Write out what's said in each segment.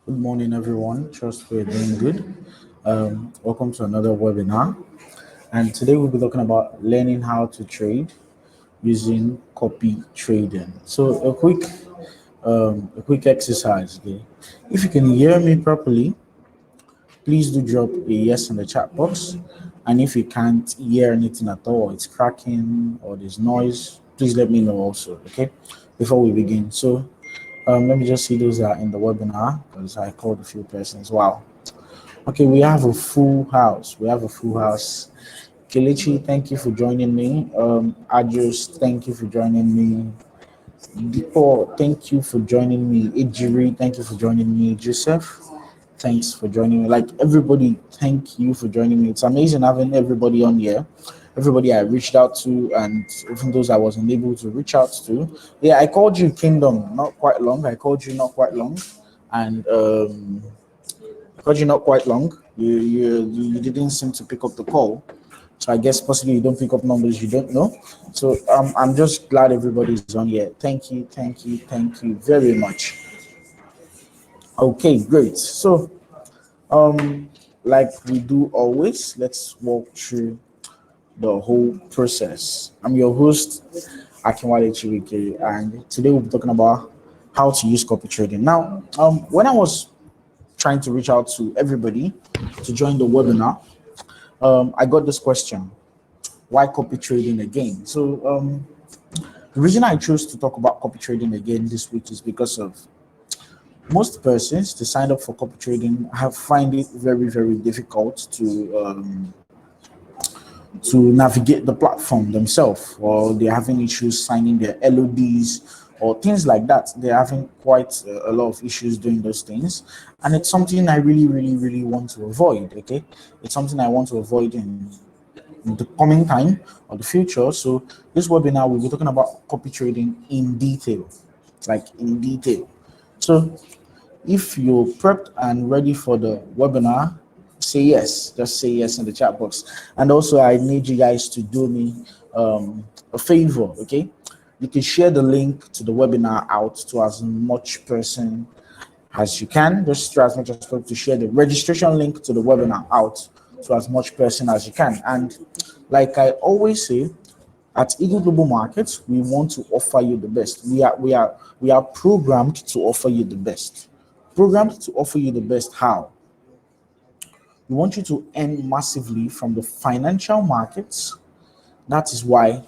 Good morning, everyone. Trust we're doing good. Welcome to another webinar. And today we'll be talking about learning how to trade using copy trading. So a quick exercise. Okay? If you can hear me properly, please do drop a yes in the chat box. And if you can't hear anything at all, it's cracking or there's noise, please let me know also. Okay, before we begin. So let me just see those that are in the webinar because I called a few persons. Wow. Okay, we have a full house. We have a full house. Kelechi, thank you for joining me. Adjus, thank you for joining me. Deepo, thank you for joining me. Ejiri, thank you for joining me. Joseph, thanks for joining me. Like everybody, thank you for joining me. It's amazing having everybody on here. Everybody I reached out to, and even those I wasn't able to reach out to. Yeah, I called you Kingdom not quite long. I called you not quite long, and because you're not quite long, you didn't seem to pick up the call. So I guess possibly you don't pick up numbers you don't know. So I'm just glad everybody's on here. Thank you very much. Okay, great. So like we do always, let's walk through the whole process. I'm your host, Akinwale Chibuike, and today we'll be talking about how to use copy trading. Now, when I was trying to reach out to everybody to join the webinar, I got this question: why copy trading again? So the reason I chose to talk about copy trading again this week is because of most persons to sign up for copy trading have find it very difficult to navigate the platform themselves, or they're having issues signing their LODs or things like that. They're having quite a lot of issues doing those things, and it's something I really want to avoid. Okay, it's something I want to avoid in the coming time or the future. So this webinar we'll be talking about copy trading in detail, like in detail. So if you're prepped and ready for the webinar, say yes. Just say yes in the chat box. And also, I need you guys to do me a favor, okay? You can share the link to the webinar out to as much person as you can. Just try as much as possible to share the registration link to the webinar out to as much person as you can. And like I always say, at Eagle Global Markets, we want to offer you the best. We are programmed to offer you the best. Programmed to offer you the best. How? We want you to earn massively from the financial markets. That is why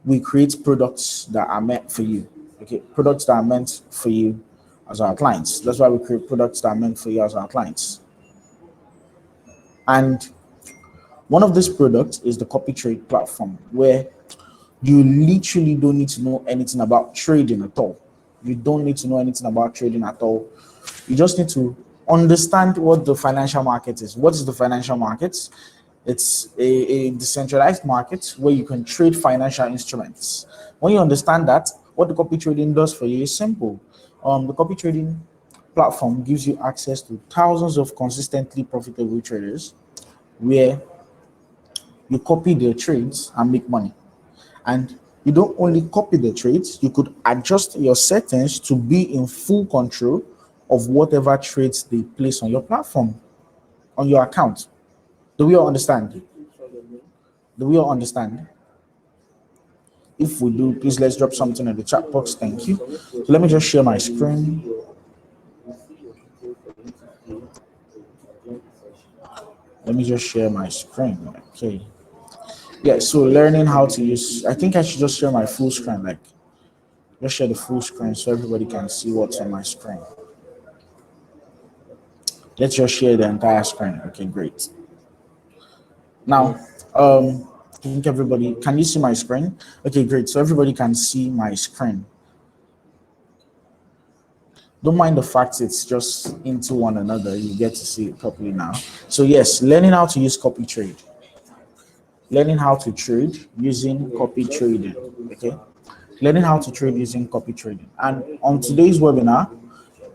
we create products that are meant for you. Okay, products that are meant for you as our clients. That's why we create products that are meant for you as our clients. And one of these products is the Copy Trade platform, where you literally don't need to know anything about trading at all. You don't need to know anything about trading at all. You just need to understand what the financial market is. What is the financial market? It's a decentralized market where you can trade financial instruments. When you understand that, what the copy trading does for you is simple. The copy trading platform gives you access to thousands of consistently profitable traders where you copy their trades and make money. And you don't only copy the trades, you could adjust your settings to be in full control of whatever trades they place on your platform, on your account. Do we all understand? Do we all understand? If we do, please let's drop something in the chat box. Thank you. So let me just share my screen. Let me just share my screen. Okay. Yeah, so learning how to use, I think I should just share my full screen, like just share the full screen so everybody can see what's on my screen. Let's just share the entire screen. Okay, great. Now, I think everybody, can you see my screen? Okay, great. So everybody can see my screen. Don't mind the fact it's just into one another. You get to see it properly now. So yes, learning how to use copy trade. Learning how to trade using copy trading. Okay. Learning how to trade using copy trading. And on today's webinar,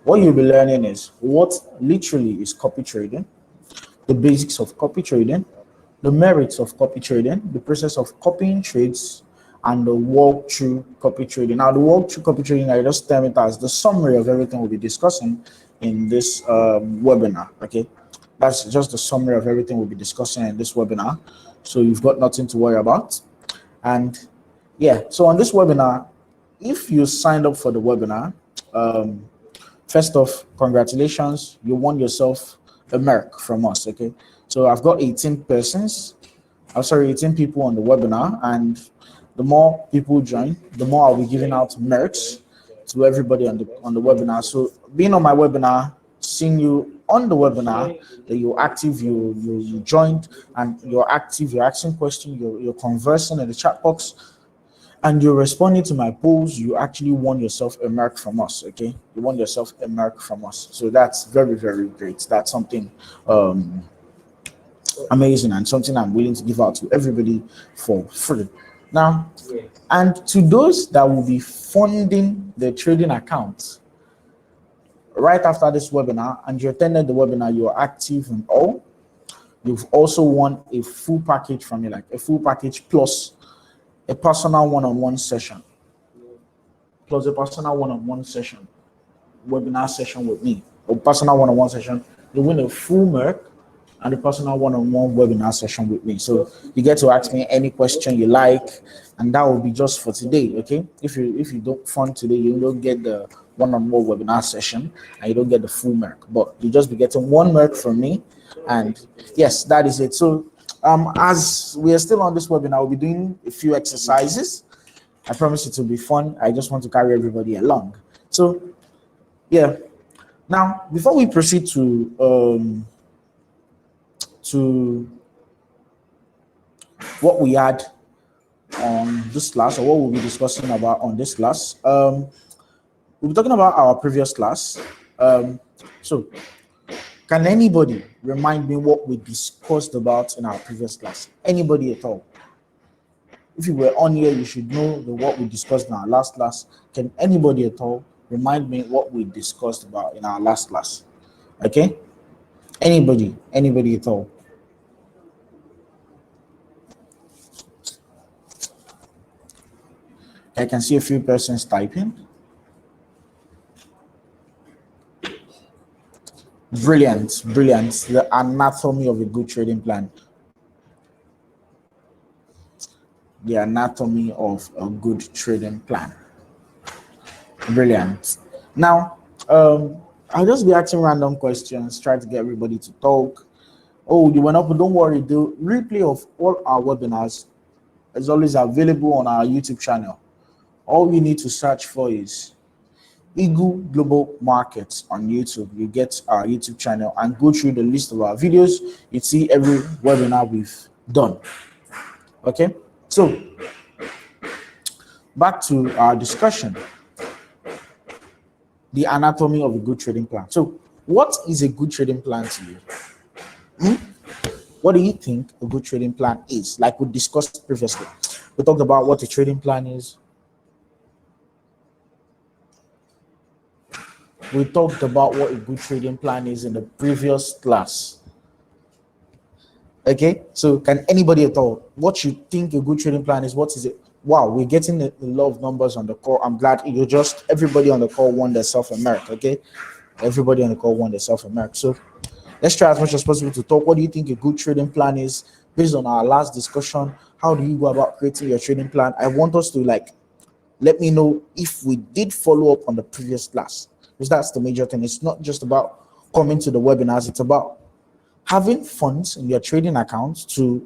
what you'll be learning is what literally is copy trading, the basics of copy trading, the merits of copy trading, the process of copying trades, and the walk through copy trading. Now, the walk through copy trading, I just term it as the summary of everything we'll be discussing in this webinar. Okay, that's just the summary of everything we'll be discussing in this webinar. So you've got nothing to worry about. And yeah, so on this webinar, if you signed up for the webinar, first off, congratulations, you won yourself a Merc from us. Okay, so I've got 18 persons. I'm sorry, 18 people on the webinar, and the more people join, the more I'll be giving out Mercs to everybody on the webinar. So being on my webinar, seeing you on the webinar, that you're active, you joined, and you're active, you're asking questions, you're conversing in the chat box, and you're responding to my polls, you actually won yourself a Merc from us. Okay, you won yourself a Merc from us. So that's very, very great. That's something amazing and something I'm willing to give out to everybody for free. Now, and to those that will be funding the trading account right after this webinar, and you attended the webinar, you're active and all, you've also won a full package from me, like a full package plus a personal one-on-one session, webinar session with me, a personal one-on-one session. You win a full Merc and a personal one-on-one webinar session with me. So you get to ask me any question you like, and that will be just for today. Okay, if you don't fund today, you don't get the one-on-one webinar session and you don't get the full Merc, but you just be getting one Merc from me. And yes, that is it. So as we are still on this webinar, we'll be doing a few exercises. I promise it will be fun. I just want to carry everybody along. So yeah, now before we proceed to what we had on this class, or what we'll be discussing about on this class, we'll be talking about our previous class. So can anybody remind me what we discussed about in our previous class? Anybody at all? If you were on here, you should know what we discussed in our last class. Can anybody at all remind me what we discussed about in our last class? Okay, anybody at all? I can see a few persons typing. Brilliant. The anatomy of a good trading plan. The anatomy of a good trading plan. Brilliant. Now, I'll just be asking random questions, try to get everybody to talk. Oh, you went up, but don't worry, the replay of all our webinars is always available on our YouTube channel. All you need to search for is Eagle Global Markets on YouTube. You get our YouTube channel and go through the list of our videos. You see every webinar we've done. Okay, so back to our discussion. The anatomy of a good trading plan. So what is a good trading plan to you? What do you think a good trading plan is? Like we discussed previously, we talked about what a trading plan is. We talked about what a good trading plan is in the previous class. Okay, so can anybody at all, what you think a good trading plan is? What is it? Wow, we're getting a lot of numbers on the call. I'm glad everybody on the call won their self-America. Okay, everybody on the call won their self-America. So let's try as much as possible to talk. What do you think a good trading plan is based on our last discussion? How do you go about creating your trading plan? I want us to let me know if we did follow up on the previous class, because that's the major thing. It's not just about coming to the webinars. It's about having funds in your trading accounts to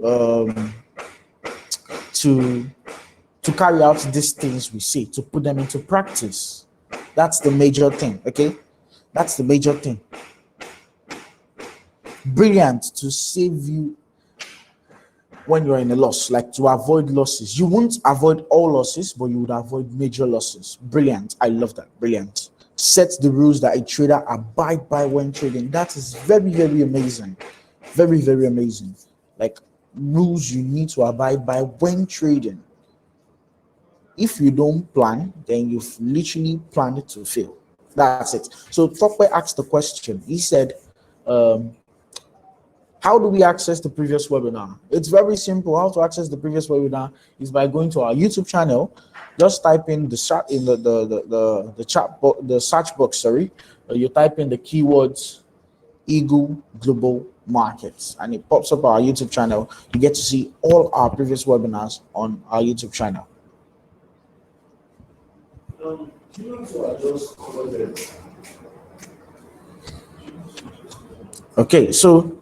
carry out these things we say, to put them into practice. That's the major thing. Okay, that's the major thing. Brilliant, to save you when you're in a loss, like to avoid losses. You won't avoid all losses, but you would avoid major losses. Brilliant. I love that. Brilliant. Set the rules that a trader abide by when trading. That is very, very amazing. Very, very amazing. Like rules you need to abide by when trading. If you don't plan, then you've literally planned to fail. That's it. So Tokwe asked the question. He said, How do we access the previous webinar? It's very simple. How to access the previous webinar is by going to our YouTube channel. Just type in the chat in the chat box, the search box. Sorry, you type in the keywords Eagle Global Markets, and it pops up our YouTube channel. You get to see all our previous webinars on our YouTube channel. Okay, so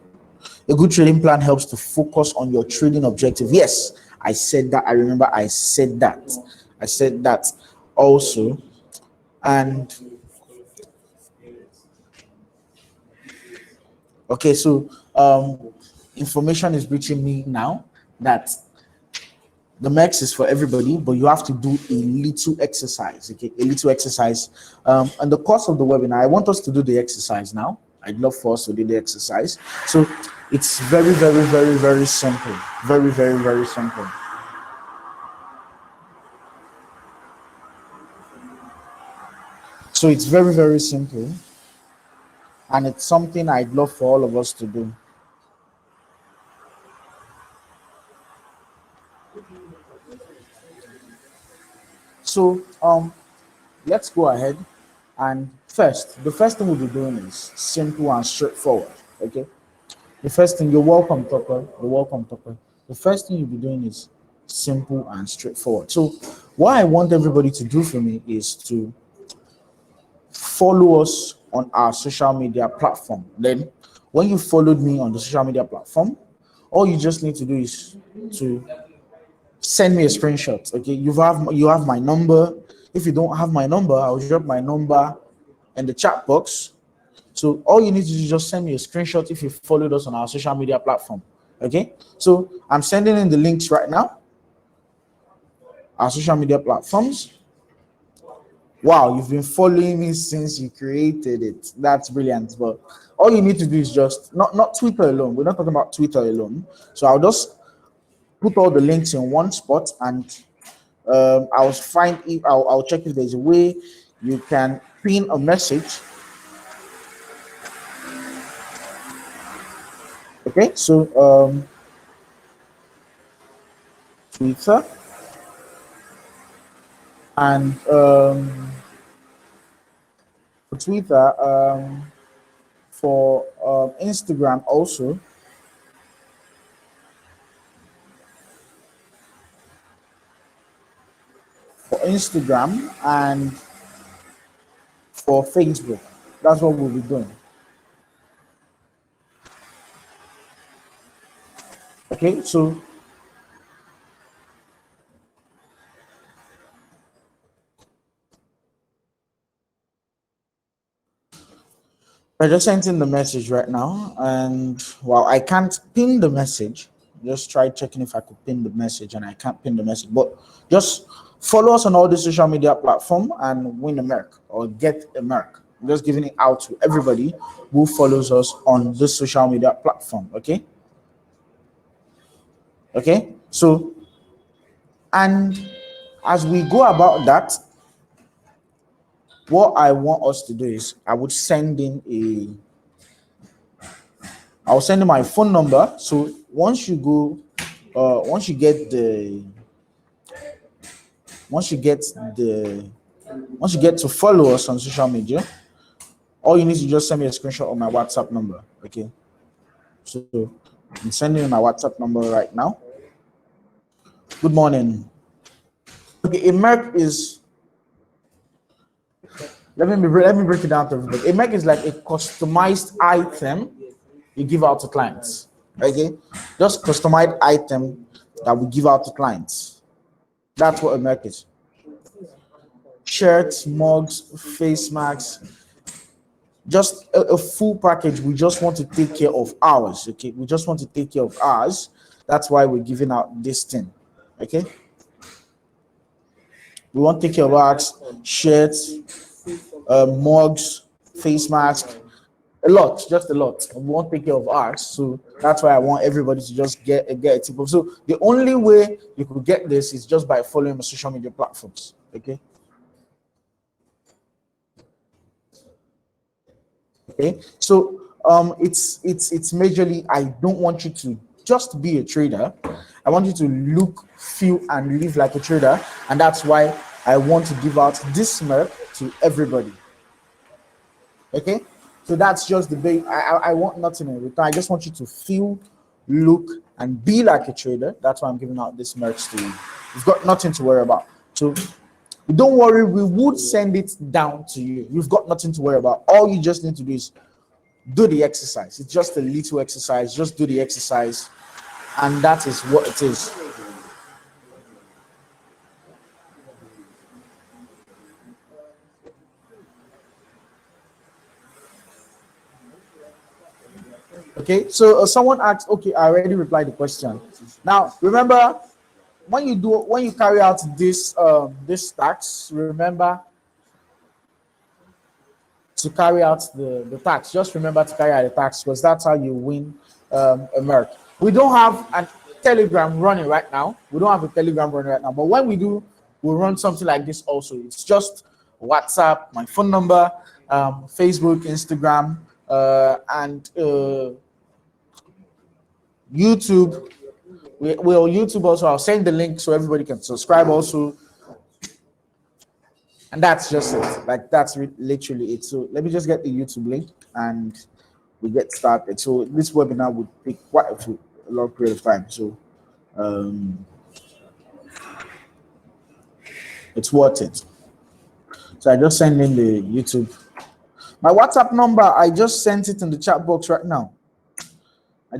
a good trading plan helps to focus on your trading objective. Yes, I said that. I remember I said that. I said that also. And okay, so information is reaching me now that the MEX is for everybody, but you have to do a little exercise. Okay, a little exercise. And the course of the webinar, I want us to do the exercise now. I'd love for us to do the exercise. So it's very, very, very, very simple. Very, very, very simple. So it's very, very simple. And it's something I'd love for all of us to do. So let's go ahead. And the first thing we'll be doing is simple and straightforward. Okay. The first thing, you're welcome, Topper. You're welcome, Topper. The first thing you'll be doing is simple and straightforward. So what I want everybody to do for me is to follow us on our social media platform. Then when you followed me on the social media platform, all you just need to do is to send me a screenshot. Okay, you have my number. If you don't have my number, I'll drop my number in the chat box. So all you need to do is just send me a screenshot if you followed us on our social media platform. Okay, so I'm sending in the links right now. Our social media platforms. Wow, you've been following me since you created it. That's brilliant. But all you need to do is just not Twitter alone. We're not talking about Twitter alone. So I'll just put all the links in one spot, and I'll check if there's a way you can pin a message. Okay, so Twitter and for Twitter, for Instagram also. For Instagram and for Facebook. That's what we'll be doing. Okay, so I just sent in the message right now, and while I can't pin the message, just try checking if I could pin the message, and I can't pin the message. But just follow us on all the social media platform and win a Merc or get a Merc. I'm just giving it out to everybody who follows us on this social media platform. Okay. Okay. So, and as we go about that, what I want us to do is I'll send in my phone number. So once you get to follow us on social media, all you need to just send me a screenshot of my WhatsApp number. Okay. So I'm sending you my WhatsApp number right now. Good morning. Okay, a Merc is, let me break it down to everybody. A Merc is like a customized item you give out to clients. Okay, just customized item that we give out to clients. That's what a Merc is. Shirts, mugs, face masks, just a full package. We just want to take care of ours. Okay, we just want to take care of ours. That's why we're giving out this thing. Okay, we want to take care of ours. Shirts, mugs, face mask, just a lot. We won't take care of ours, so that's why I want everybody to just get a tip of. So the only way you could get this is just by following my social media platforms. Okay. Okay. So It's majorly, I don't want you to just be a trader. I want you to look, feel, and live like a trader, and that's why I want to give out this merc to everybody. Okay, so that's just the base. I want nothing in return. I just want you to feel, look, and be like a trader. That's why I'm giving out this merch to you. You've got nothing to worry about. So don't worry, we would send it down to you. You've got nothing to worry about. All you just need to do is do the exercise. It's just a little exercise. Just do the exercise, and that is what it is. Okay, so someone asked, okay, I already replied the question. Now remember, when you carry out this tax, remember to carry out the tax. Just remember to carry out the tax, because that's how you win a merc. We don't have a Telegram running right now. But when we do, we'll run something like this also. It's just WhatsApp, my phone number, Facebook, Instagram, and YouTube. We'll YouTube also. I'll send the link so everybody can subscribe also. And that's just it. Like, that's literally it. So let me just get the YouTube link and we get started. So this webinar would take quite a long period of time. So it's worth it. So I just send in the YouTube. My WhatsApp number, I just sent it in the chat box right now. The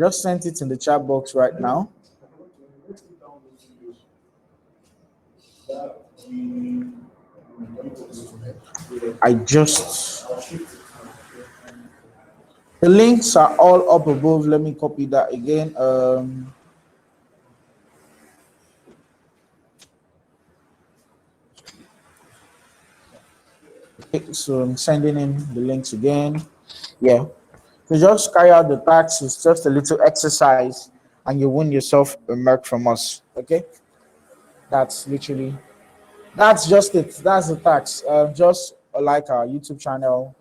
links are all up above. Let me copy that again. Okay, so I'm sending in the links again. Yeah. So just carry out the tax. It's just a little exercise, and you win yourself a merc from us. Okay. That's just it. That's the tax. Just like our YouTube channel,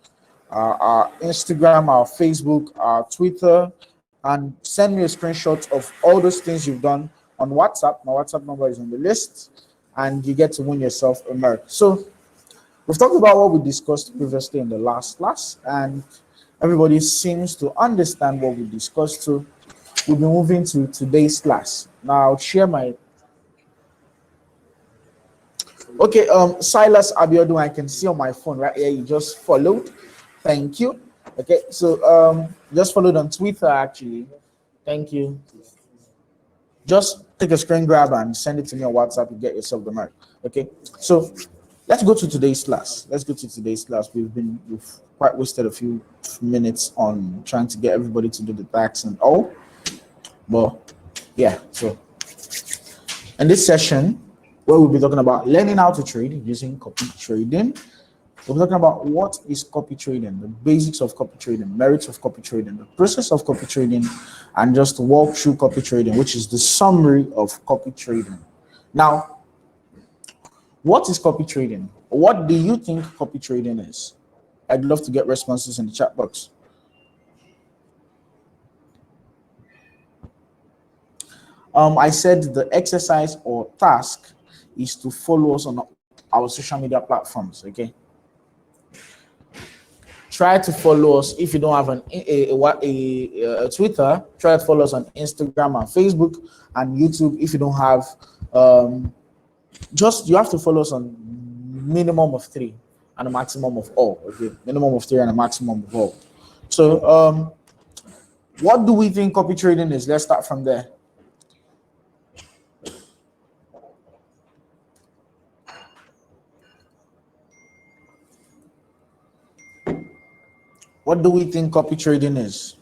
our Instagram, our Facebook, our Twitter, and send me a screenshot of all those things you've done on WhatsApp. My WhatsApp number is on the list, and you get to win yourself a merc. So we've talked about what we discussed previously in the last class, and everybody seems to understand what we discussed. So we'll be moving to today's class. Now I'll share my. Okay, Silas Abiodun, I can see on my phone right here. You just followed. Thank you. Okay, so just followed on Twitter actually. Thank you. Just take a screen grab and send it to me on WhatsApp. You get yourself the mark. Okay, so let's go to today's class. We've quite wasted a few minutes on trying to get everybody to do the tax and all. But yeah, so in this session, where we'll be talking about learning how to trade using copy trading. We're talking about what is copy trading, the basics of copy trading, merits of copy trading, the process of copy trading, and just walk through copy trading, which is the summary of copy trading. Now, what is copy trading? What do you think copy trading is? I'd love to get responses in the chat box. I said the exercise or task is to follow us on our social media platforms, okay? Try to follow us. If you don't have a Twitter, try to follow us on Instagram and Facebook and YouTube. If you don't have, you have to follow us on minimum of 3 and a maximum of all. Okay, minimum of 3 and a maximum of all. So, what do we think copy trading is? Let's start from there. What do we think copy trading is?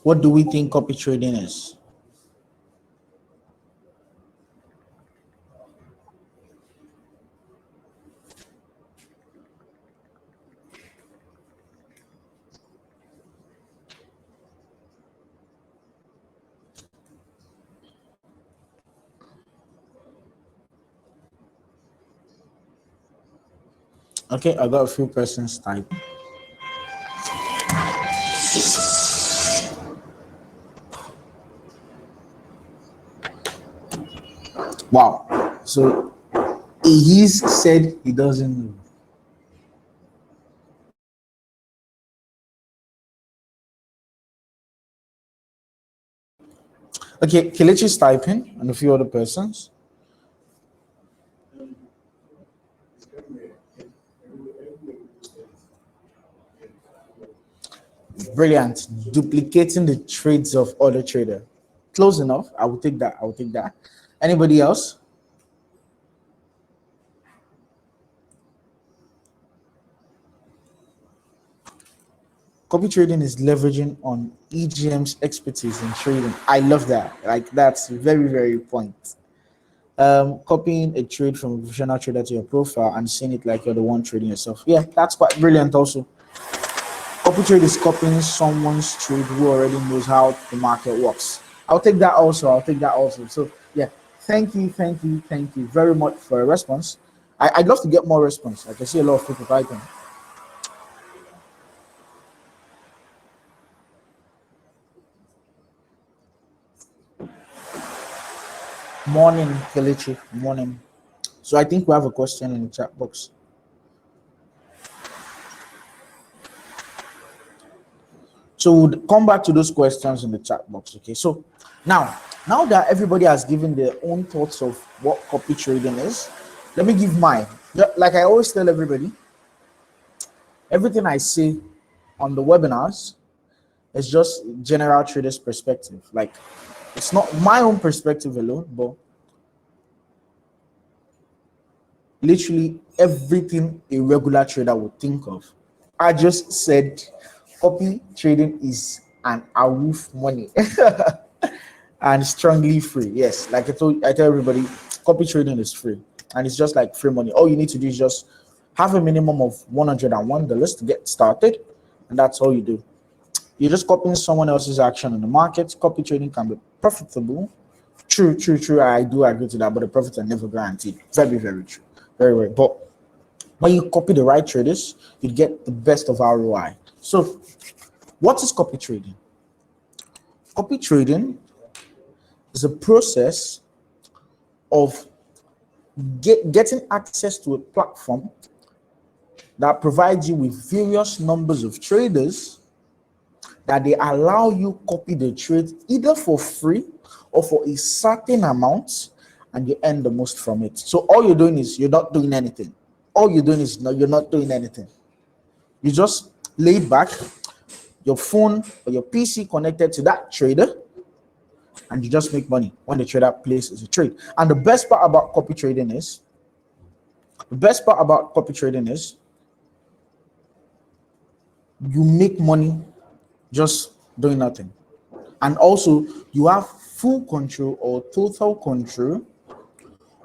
What do we think copy trading is? Okay, I got a few persons type. Wow. So he said he doesn't know. Okay, Kelechi's typing and a few other persons. Brilliant. Duplicating the trades of other trader. Close enough. I will take that. I will take that. Anybody else? Copy trading is leveraging on EGM's expertise in trading. I love that. Like that's very, very point. Copying a trade from a professional trader to your profile and seeing it like you're the one trading yourself. Yeah, that's quite brilliant also. Copy trade is copying someone's trade who already knows how the market works. I'll take that also. I'll take that also. So yeah, thank you very much for a response. I'd love to get more response. I can see a lot of people typing. Morning, Kelechi. Morning. So I think we have a question in the chat box. So we'll come back to those questions in the chat box. Okay. So now that everybody has given their own thoughts of what copy trading is, let me give mine. Like I always tell everybody, everything I say on the webinars is just general traders' perspective. Like it's not my own perspective alone, but literally everything a regular trader would think of. I just said copy trading is an awoof money and strongly free. Yes, like I tell everybody, copy trading is free and it's just like free money. All you need to do is just have a minimum of $101 to get started, and that's all you do. You're just copying someone else's action in the market. Copy trading can be profitable. True. I do agree to that, but the profits are never guaranteed. Very, very true. Very. But when you copy the right traders, you get the best of ROI. So, what is copy trading? Copy trading is a process of getting access to a platform that provides you with various numbers of traders that they allow you copy the trade either for free or for a certain amount, and you earn the most from it. So all you're doing is you're not doing anything. All you're doing is you're not doing anything. You just lay back, your phone or your PC connected to that trader, and you just make money when the trader places a trade. And the best part about copy trading is you make money just doing nothing. And also you have full control or total control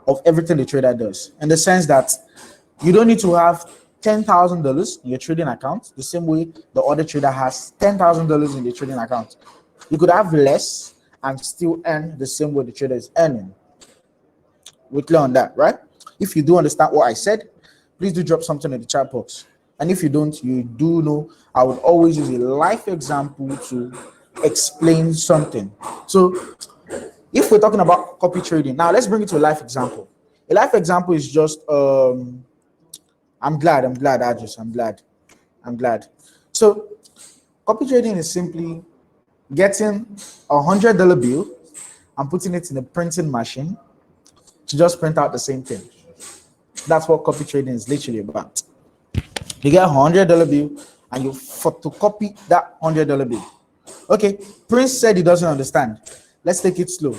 of everything the trader does, in the sense that you don't need to have $10,000 in your trading account the same way the other trader has $10,000 in the trading account. You could have less and still earn the same way the trader is earning. We're clear on that, right? If you do understand what I said, please do drop something in the chat box. And if you don't, you do know I would always use a life example to explain something. So if we're talking about copy trading, now let's bring it to a life example. A life example is just I'm glad, Ajus. I'm glad. So copy trading is simply getting $100 bill and putting it in a printing machine to just print out the same thing. That's what copy trading is literally about. You get $100 bill and you photocopy that $100 bill. Okay, Prince said he doesn't understand. Let's take it slow.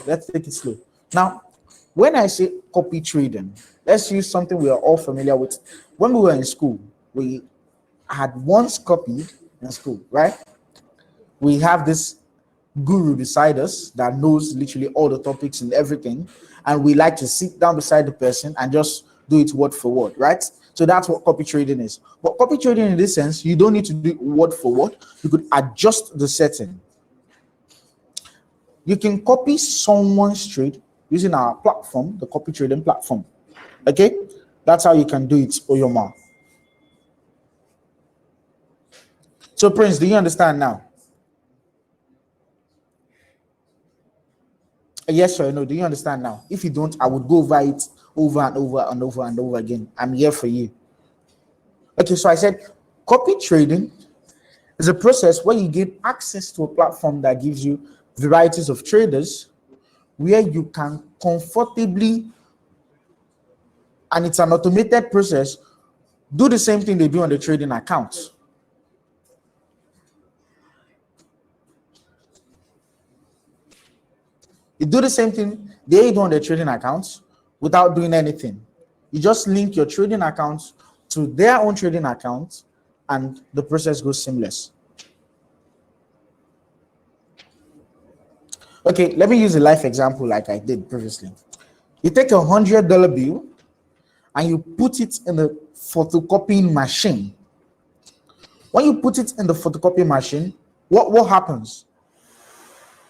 Now, when I say copy trading, let's use something we are all familiar with. When we were in school, we had once copied in school, right? We have this guru beside us that knows literally all the topics and everything, and we like to sit down beside the person and just do it word for word, right? So that's what copy trading is. But copy trading in this sense, you don't need to do it word for word. You could adjust the setting. You can copy someone's trade using our platform, the copy trading platform. Okay, that's how you can do it, Oyoma. So Prince, do you understand now? Yes or no? Do you understand now? If you don't, I would go over it over and over and over and over again. I'm here for you. Okay, so I said copy trading is a process where you get access to a platform that gives you varieties of traders where you can comfortably, and it's an automated process, do the same thing they do on the trading account. You do the same thing they do on the trading accounts without doing anything. You just link your trading account to their own trading account and the process goes seamless. Okay, let me use a life example like I did previously. You take $100 bill and you put it in the photocopying machine. When you put it in the photocopying machine, what happens?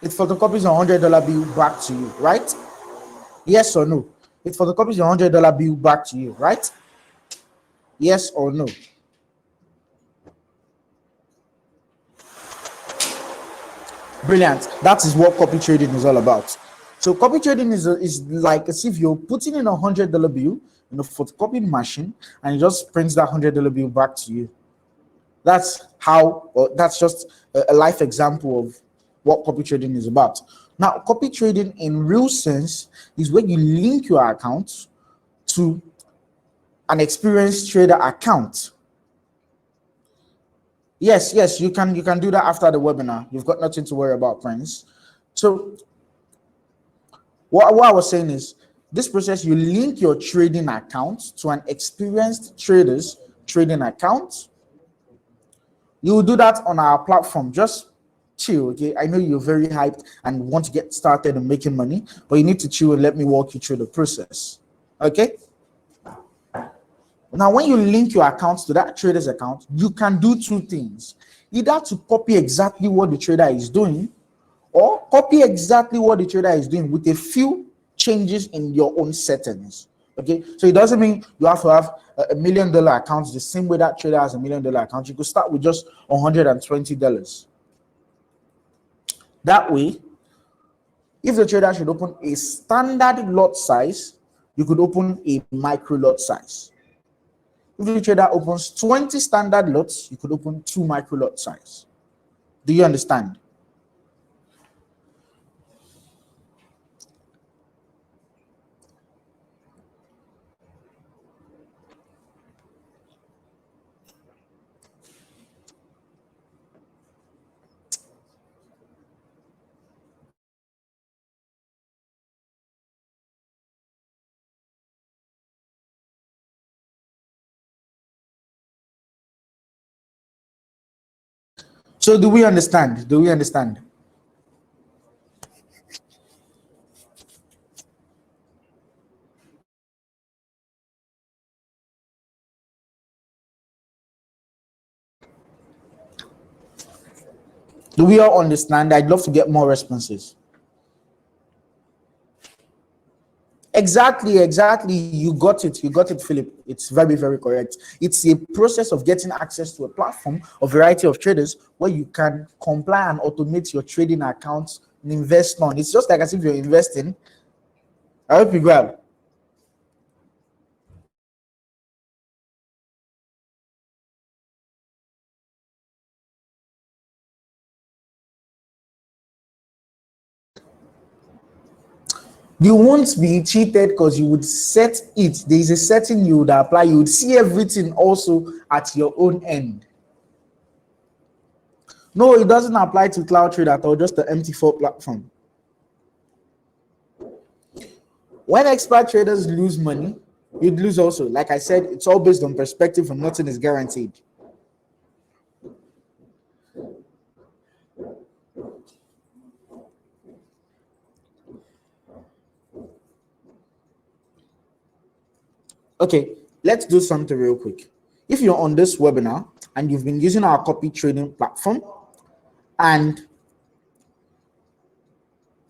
It photocopies a $100 bill back to you, right? Yes or no? It photocopies a $100 bill back to you, right? Yes or no? Brilliant. That is what copy trading is all about. So copy trading is like as if you're putting in a $100 bill in a photocopying machine and it just prints that $100 bill back to you. That's how, or that's just a life example of what copy trading is about. Now, copy trading in real sense is when you link your account to an experienced trader account. Yes, you can do that after the webinar. You've got nothing to worry about, friends. So what I was saying is this process, you link your trading account to an experienced trader's trading account. You will do that on our platform. Just chill, okay? I know you're very hyped and want to get started and making money, but you need to chill and let me walk you through the process, okay? Now, when you link your account to that trader's account, you can do two things. Either to copy exactly what the trader is doing, or copy exactly what the trader is doing with a few changes in your own settings. Okay, so it doesn't mean you have to have $1 million account the same way that trader has $1 million account. You could start with just $120. That way, if the trader should open a standard lot size, you could open a micro lot size. If the trader opens 20 standard lots, you could open 2 micro lot size. Do you understand? So do we understand? Do we understand? Do we all understand? I'd love to get more responses. Exactly. You got it, Philip. It's very, very correct. It's a process of getting access to a platform, a variety of traders where you can comply and automate your trading accounts and invest on. It's just like as if you're investing. I hope you grab. You won't be cheated because you would set it. There is a setting you would apply. You would see everything also at your own end. No, it doesn't apply to cloud trade at all, just the MT4 platform. When expert traders lose money, you'd lose also. Like I said, it's all based on perspective and nothing is guaranteed. Okay, let's do something real quick. If you're on this webinar and you've been using our copy trading platform, and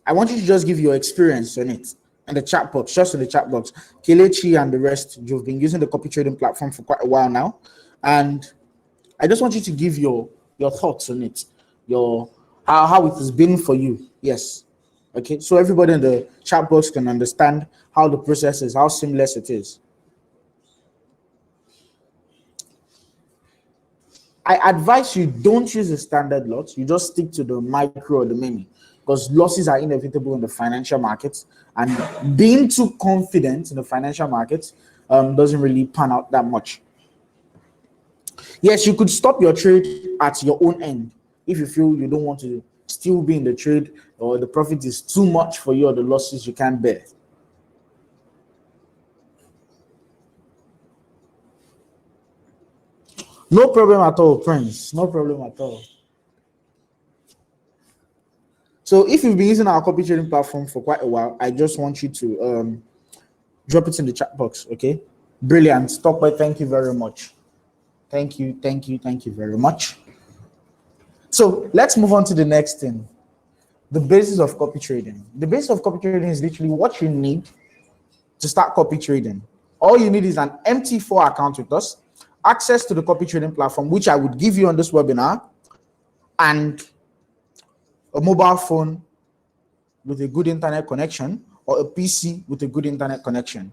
I want you to just give your experience on it in the chat box, just in the chat box. Kelechi and the rest, you've been using the copy trading platform for quite a while now. And I just want you to give your your thoughts on it, your how it has been for you. Yes. Okay. So everybody in the chat box can understand how the process is, how seamless it is. I advise you don't use the standard lots. You just stick to the micro or the mini, because losses are inevitable in the financial markets, and being too confident in the financial markets doesn't really pan out that much. Yes, you could stop your trade at your own end if you feel you don't want to still be in the trade, or the profit is too much for you, or the losses you can't bear. No problem at all, Prince. No problem at all. So if you've been using our copy trading platform for quite a while, I just want you to drop it in the chat box. Okay, brilliant. Stop by. Thank you very much. Thank you very much. So let's move on to the next thing. The basis of copy trading. The basis of copy trading is literally what you need to start copy trading. All you need is an MT4 account with us, access to the copy trading platform, which I would give you on this webinar, and a mobile phone with a good internet connection, or a PC with a good internet connection.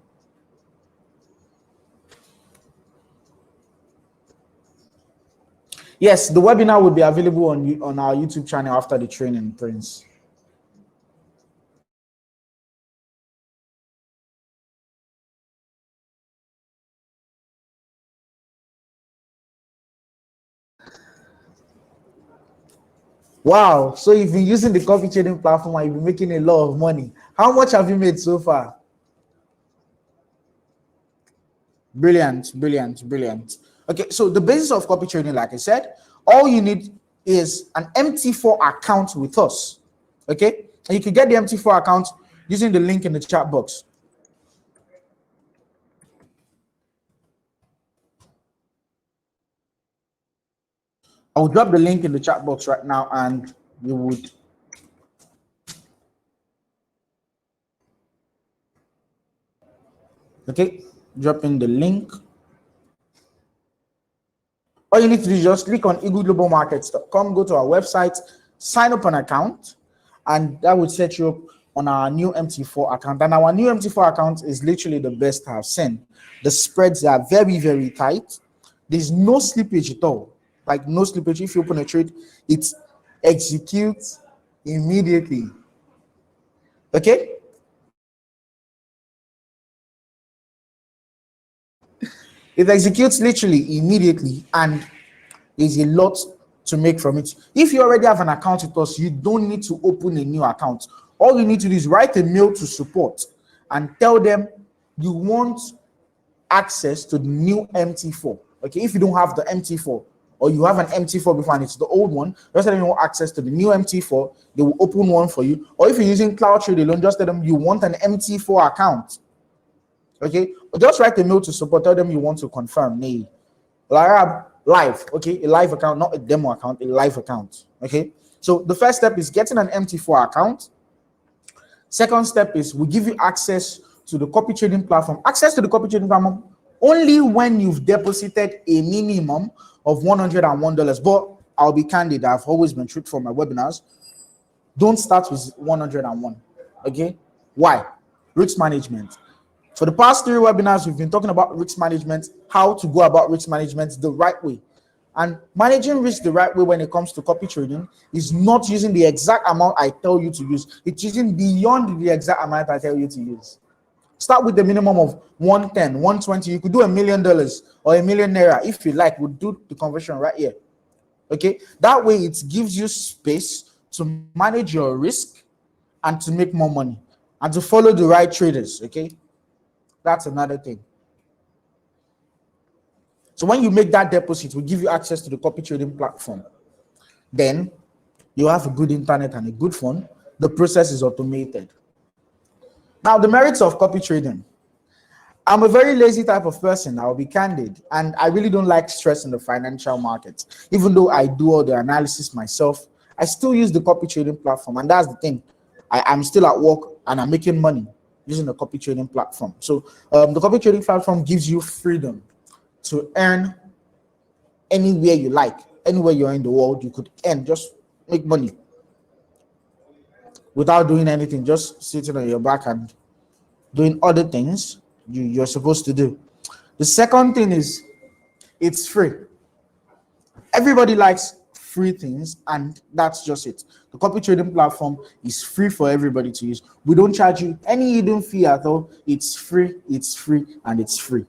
Yes, the webinar will be available on our YouTube channel after the training, Prince. Wow, so you've been using the copy trading platform and you've been making a lot of money. How much have you made so far? Brilliant, brilliant, brilliant. Okay, so the basis of copy trading, like I said, all you need is an MT4 account with us. Okay, and you can get the MT4 account using the link in the chat box. I'll drop the link in the chat box right now, and you would drop in the link. All you need to do is just click on eagleglobalmarkets.com, go to our website, sign up an account, and that would set you up on our new MT4 account. And our new MT4 account is literally the best I've seen. The spreads are very, very tight. There's no slippage at all. Like no slippage. If you open a trade, it executes immediately. Okay? It executes literally immediately, and there's a lot to make from it. If you already have an account with us, you don't need to open a new account. All you need to do is write a mail to support and tell them you want access to the new MT4. Okay, if you don't have the MT4, or you have an MT4 before and it's the old one, just tell them you want access to the new MT4. They will open one for you. Or if you're using cloud trade alone, just tell them you want an MT4 account. Okay, just write a mail to support, tell them you want to confirm. Live, okay, a live account, not a demo account, a live account. Okay, so the first step is getting an MT4 account. Second step is we give you access to the copy trading platform. Access to the copy trading platform only when you've deposited a minimum of $101. But I'll be candid, I've always been truthful for my webinars. Don't start with 101. Okay, why? Risk management. For the past 3 webinars, we've been talking about risk management, how to go about risk management the right way. And managing risk the right way when it comes to copy trading is not using the exact amount I tell you to use. It's using beyond the exact amount I tell you to use. Start with the minimum of 110, 120. You could do $1 million or $1 million naira if you like. We'll do the conversion right here. Okay, that way it gives you space to manage your risk and to make more money and to follow the right traders. Okay. That's another thing. So when you make that deposit, we give you access to the copy trading platform. Then you have a good internet and a good phone. The process is automated. Now, the merits of copy trading. I'm a very lazy type of person, I'll be candid, and I really don't like stress in the financial markets. Even though I do all the analysis myself, I still use the copy trading platform, and that's the thing. I'm still at work and I'm making money using the copy trading platform. So the copy trading platform gives you freedom to earn anywhere you like. anywhere you're in the world, you could earn, just make money without doing anything, just sitting on your back and doing other things you're supposed to do. The second thing is it's free. Everybody likes free things, and that's just it. The copy trading platform is free for everybody to use. We don't charge you any hidden fee at all. It's free, and it's free.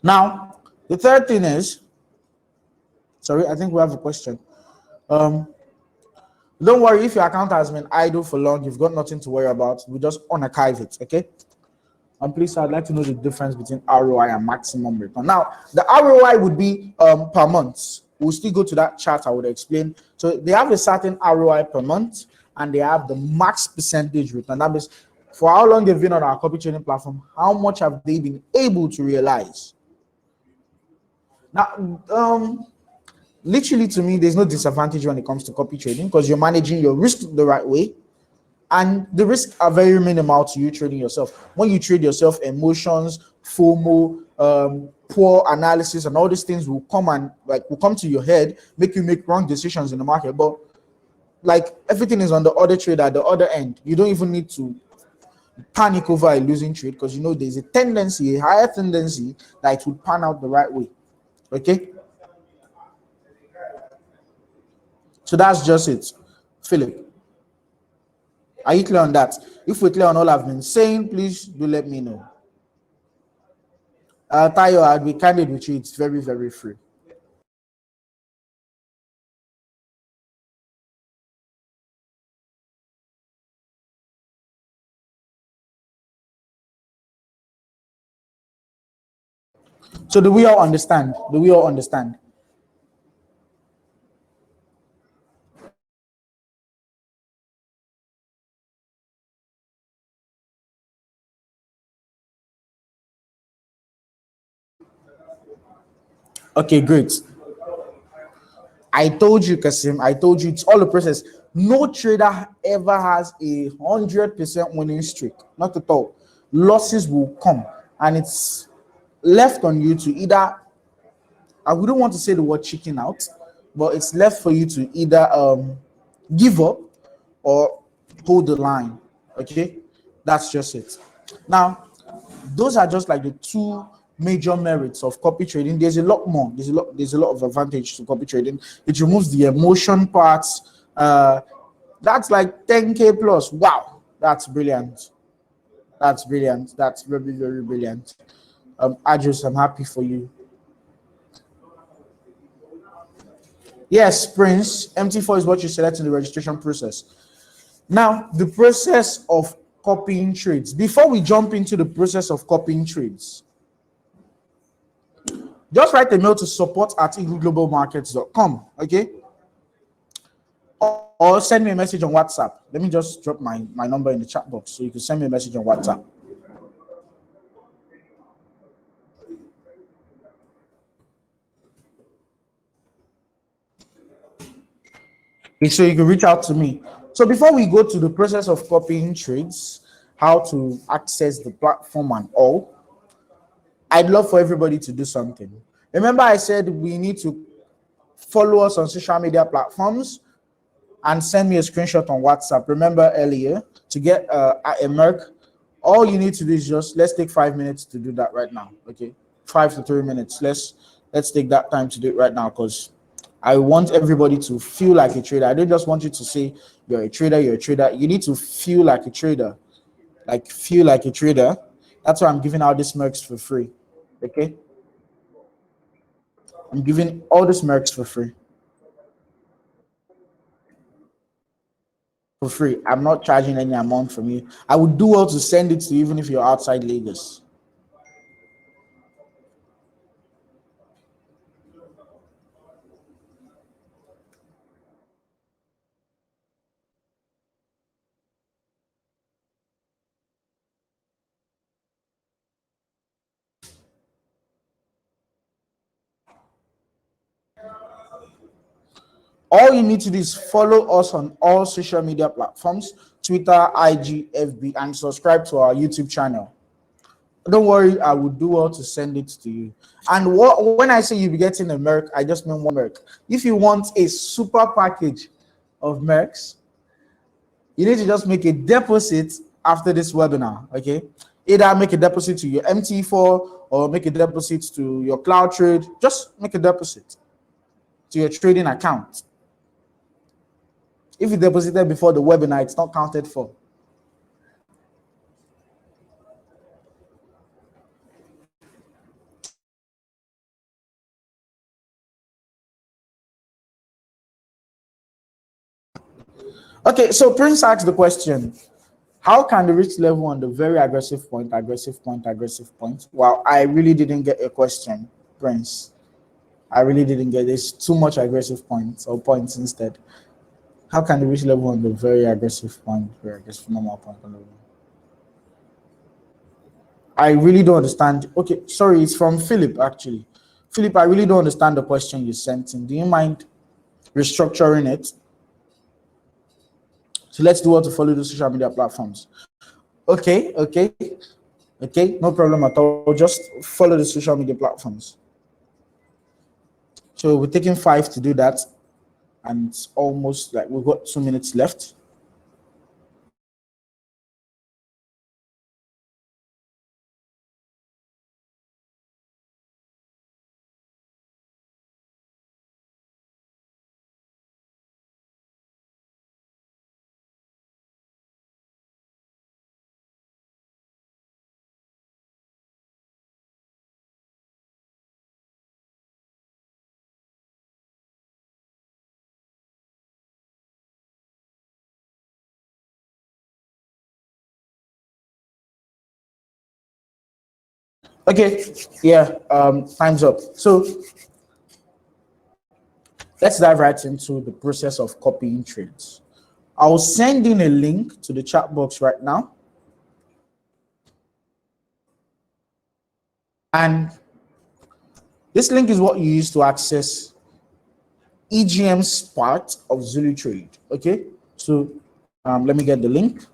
Now, the third thing is, sorry, I think we have a question. Don't worry if your account has been idle for long, you've got nothing to worry about. We just unarchive it, okay? And please, I'd like to know the difference between ROI and maximum return. Now, the ROI would be per month. We'll still go to that chart I would explain. So they have a certain ROI per month, and they have the max percentage return. That means for how long they've been on our copy trading platform, how much have they been able to realize? Now, literally to me, there's no disadvantage when it comes to copy trading because you're managing your risk the right way. And the risks are very minimal to you trading yourself. When you trade yourself, emotions, FOMO, poor analysis, and all these things will come to your head, make you make wrong decisions in the market. But like everything is on the other trade at the other end. You don't even need to panic over a losing trade because you know there's a higher tendency that it would pan out the right way. Okay. So that's just it. Philip, are you clear on that? If we're clear on all I've been saying, please do let me know. Tayo, I'll be candid with you. It's very, very free. So do we all understand? Do we all understand? Okay, great. I told you, Kasim, I told you it's all a process. No trader ever has 100% winning streak. Not at all. Losses will come, and it's left on you to either, I wouldn't want to say the word chicken out, but it's left for you to either give up or hold the line. Okay, that's just it. Now, those are just like the two major merits of copy trading. There's a lot more. There's a lot of advantage to copy trading. It removes the emotion parts. That's like 10K plus. Wow, that's brilliant. That's brilliant. That's very, very brilliant. Adjus, I'm happy for you. Yes, Prince, MT4 is what you select in the registration process. Now, the process of copying trades. Before we jump into the process of copying trades, just write a mail to support@eagleglobalmarkets.com, okay? Or send me a message on WhatsApp. Let me just drop my number in the chat box so you can send me a message on WhatsApp. So you can reach out to me. So before we go to the process of copying trades, how to access the platform and all, I'd love for everybody to do something. Remember I said we need to follow us on social media platforms and send me a screenshot on WhatsApp. Remember earlier to get a Merc, all you need to do is let's take 5 minutes to do that right now. Okay, 5 to 3 minutes. Let's take that time to do it right now because I want everybody to feel like a trader. I don't just want you to say you're a trader. You need to feel like a trader. Like feel like a trader. That's why I'm giving out these Mercs for free. Okay, I'm giving all these Mercs for free. For free. I'm not charging any amount from you. I would do well to send it to you even if you're outside Lagos. All you need to do is follow us on all social media platforms, Twitter, IG, FB, and subscribe to our YouTube channel. Don't worry, I will do well to send it to you. And when I say you'll be getting a Merc, I just mean one Merc. If you want a super package of Mercs, you need to just make a deposit after this webinar, okay? Either make a deposit to your MT4 or make a deposit to your cloud trade. Just make a deposit to your trading account. If you deposited before the webinar, it's not counted for. Okay, so Prince asked the question, how can the reach level on the very aggressive point, aggressive point, aggressive point? Well, I really didn't get a question, Prince. I really didn't get this. Too much aggressive points or points instead. How can the reach level on the very aggressive point, very aggressive normal point on the level? I really don't understand. Okay, sorry, it's from Philip actually. Philip, I really don't understand the question you sent in. Do you mind restructuring it? So let's do what to follow the social media platforms. Okay, no problem at all. Just follow the social media platforms. So we're taking 5 to do that, and it's almost like we've got 2 minutes left. Okay, yeah, time's up. So let's dive right into the process of copying trades. I'll send in a link to the chat box right now. And this link is what you use to access EGM's part of Zulu Trade. Okay, so let me get the link.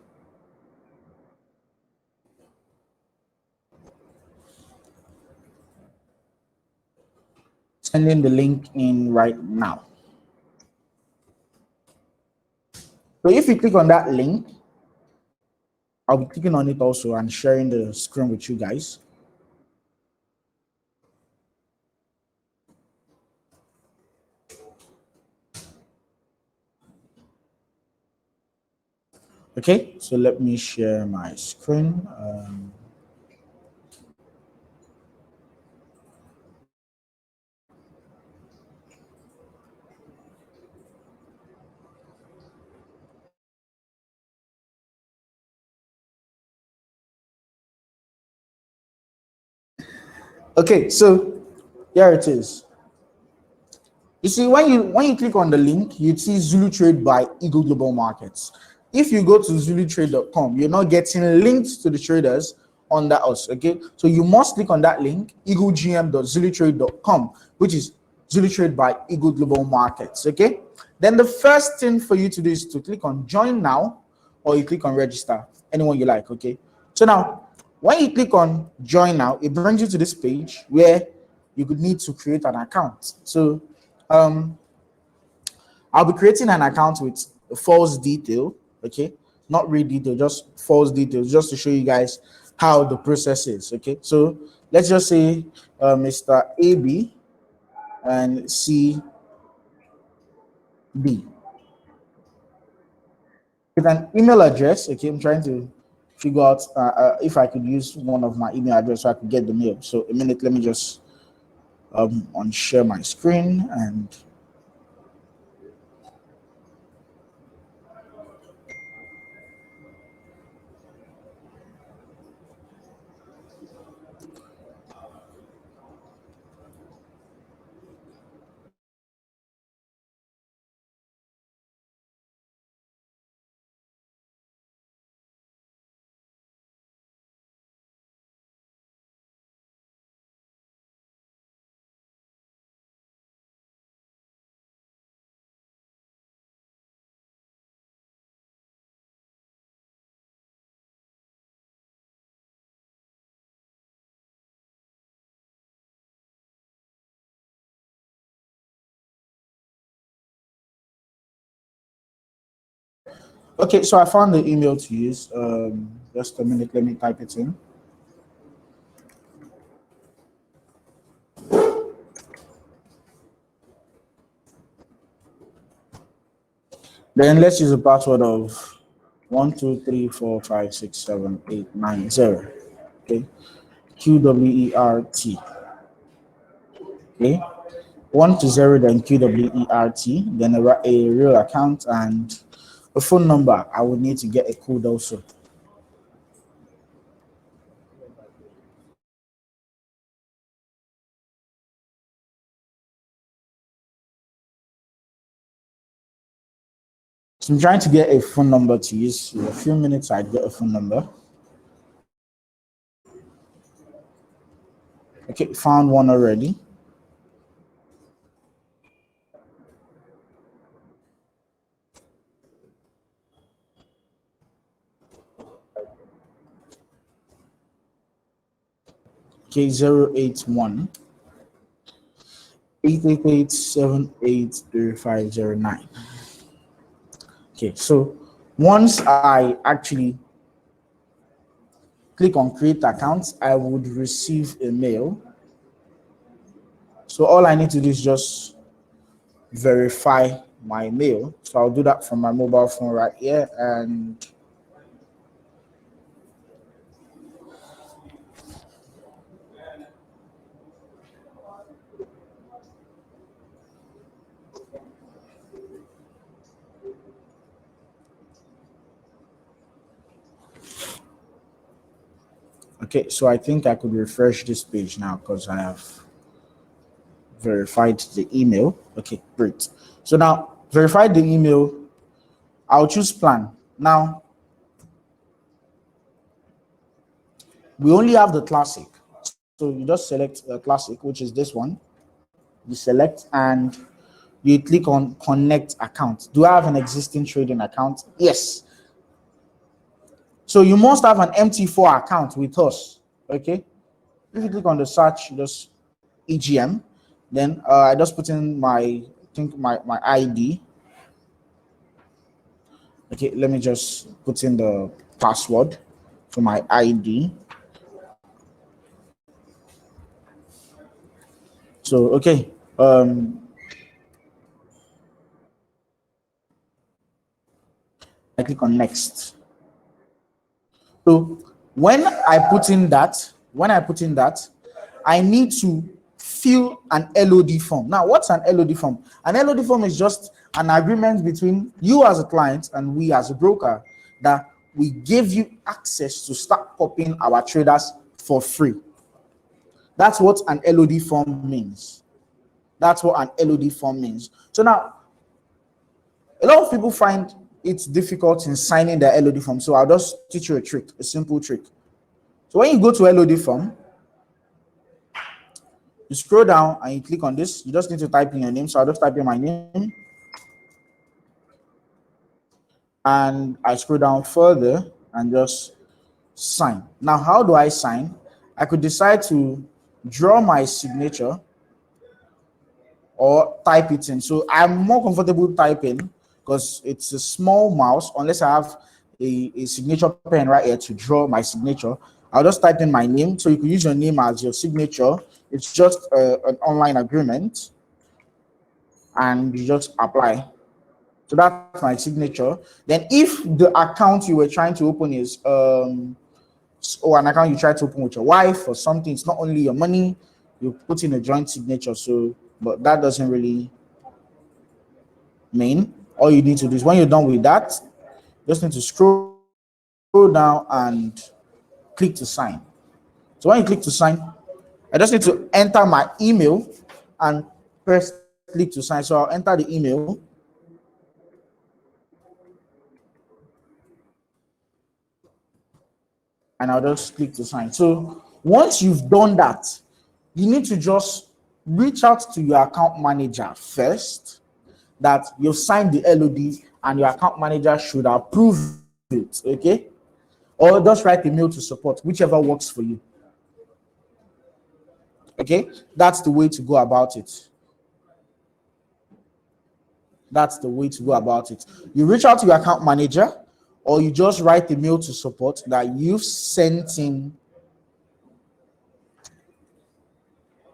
Sending the link in right now. So if you click on that link, I'll be clicking on it also and sharing the screen with you guys. Okay, so let me share my screen. Okay, so here it is. You see, when you click on the link, you'd see Zulu Trade by Eagle Global Markets. If you go to zulutrade.com, you're not getting links to the traders under us. Okay, so you must click on that link, eaglegm.zulutrade.com, which is Zulu Trade by Eagle Global Markets. Okay, then the first thing for you to do is to click on Join Now, or you click on Register, anyone you like. Okay, so now when you click on Join Now, it brings you to this page where you could need to create an account. So I'll be creating an account with a false detail, okay? Not real detail, just false details, just to show you guys how the process is, okay? So let's just say Mr. AB and CB with an email address, okay? I'm trying to figure out if I could use one of my email address so I could get the mail. So a minute, let me just unshare my screen and Okay, so I found the email to use. Just a minute, let me type it in. Then let's use a password of 123456789 Okay, QWERT. Okay, 1 to 0, then QWERT, then a real account and a phone number. I would need to get a code also. So I'm trying to get a phone number to use. In a few minutes, I'd get a phone number. Okay, found one already. Okay, 081 888 Okay, so once I actually click on create account, I would receive a mail. So all I need to do is just verify my mail. So I'll do that from my mobile phone right here. And okay, so I think I could refresh this page now because I have verified the email. Okay, great. So now verified the email, I'll choose plan. Now we only have the classic. So you just select the classic, which is this one. You select and you click on connect account. Do I have an existing trading account? Yes. So you must have an MT4 account with us. Okay. If you click on the search, just EGM, then I just put in my ID. Okay, let me just put in the password for my ID. So okay, I click on next. So when I put in that, I need to fill an LOD form. Now, what's an LOD form? An LOD form is just an agreement between you as a client and we as a broker that we give you access to start copying our traders for free. That's what an LOD form means. That's what an LOD form means. So now, a lot of people find it's difficult in signing their LOD form. So I'll just teach you a trick, a simple trick. So when you go to LOD form, you scroll down and you click on this. You just need to type in your name. So I'll just type in my name. And I scroll down further and just sign. Now, how do I sign? I could decide to draw my signature or type it in. So I'm more comfortable typing because it's a small mouse, unless I have a signature pen right here to draw my signature. I'll just type in my name. So you can use your name as your signature. It's just an online agreement and you just apply. So that's my signature. Then if the account you were trying to open is or an account you try to open with your wife or something, it's not only your money, you put in a joint signature. So, but that doesn't really mean. All you need to do is when you're done with that, just need to scroll down and click to sign. So when you click to sign, I just need to enter my email and press click to sign. So I'll enter the email. And I'll just click to sign. So once you've done that, you need to just reach out to your account manager first that you've signed the LOD and your account manager should approve it, okay? Or just write a mail to support, whichever works for you. Okay, that's the way to go about it. That's the way to go about it. You reach out to your account manager or you just write a mail to support that you've sent in.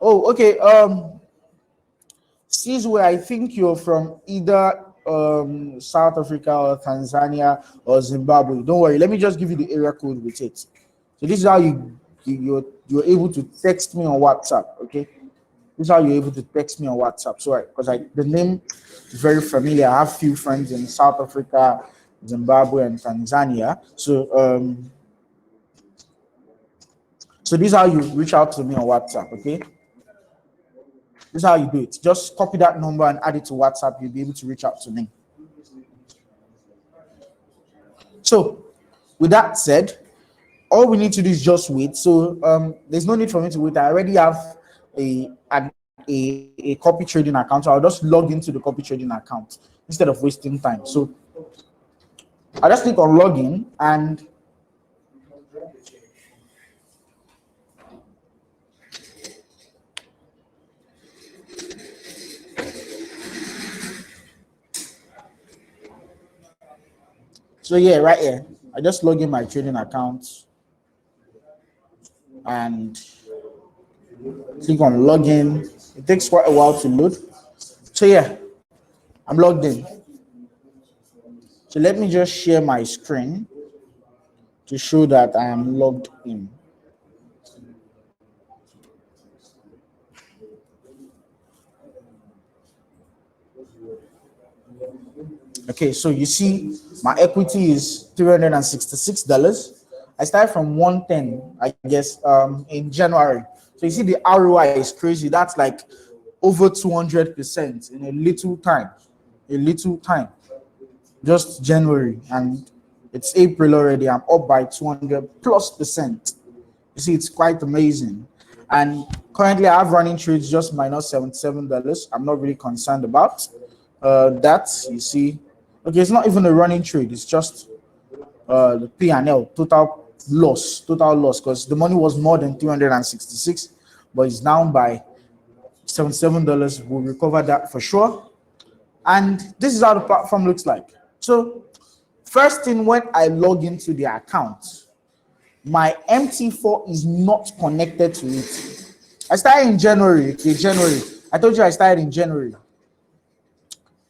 Oh, okay. Sizwe, I think you're from either South Africa or Tanzania or Zimbabwe. Don't worry, let me just give you the area code with it. So this is how you're able to text me on WhatsApp. Okay, this is how you're able to text me on WhatsApp. So because the name is very familiar. I have few friends in South Africa, Zimbabwe, and Tanzania. So this is how you reach out to me on WhatsApp. Okay. This is how you do it. Just copy that number and add it to WhatsApp. You'll be able to reach out to me. So, with that said, all we need to do is just wait. So, there's no need for me to wait. I already have a copy trading account. So I'll just log into the copy trading account instead of wasting time. So, I'll just click on login and so yeah, right here, I just log in my trading account and click on login. It takes quite a while to load. So yeah, I'm logged in. So let me just share my screen to show that I am logged in. Okay, so you see my equity is $366. I started from 110, I guess, in January. So you see the ROI is crazy. That's like over 200% in a little time. Just January, and it's April already. I'm up by 200+%. You see, it's quite amazing. And currently I have running trades just minus $77. I'm not really concerned about that. You see, okay, it's not even a running trade, it's just the P&L, total loss, because the money was more than 366, but it's down by $77. We'll recover that for sure. And this is how the platform looks like. So first thing, when I log into the account, my MT4 is not connected to it. I started in January. Okay, January. I told you I started in January.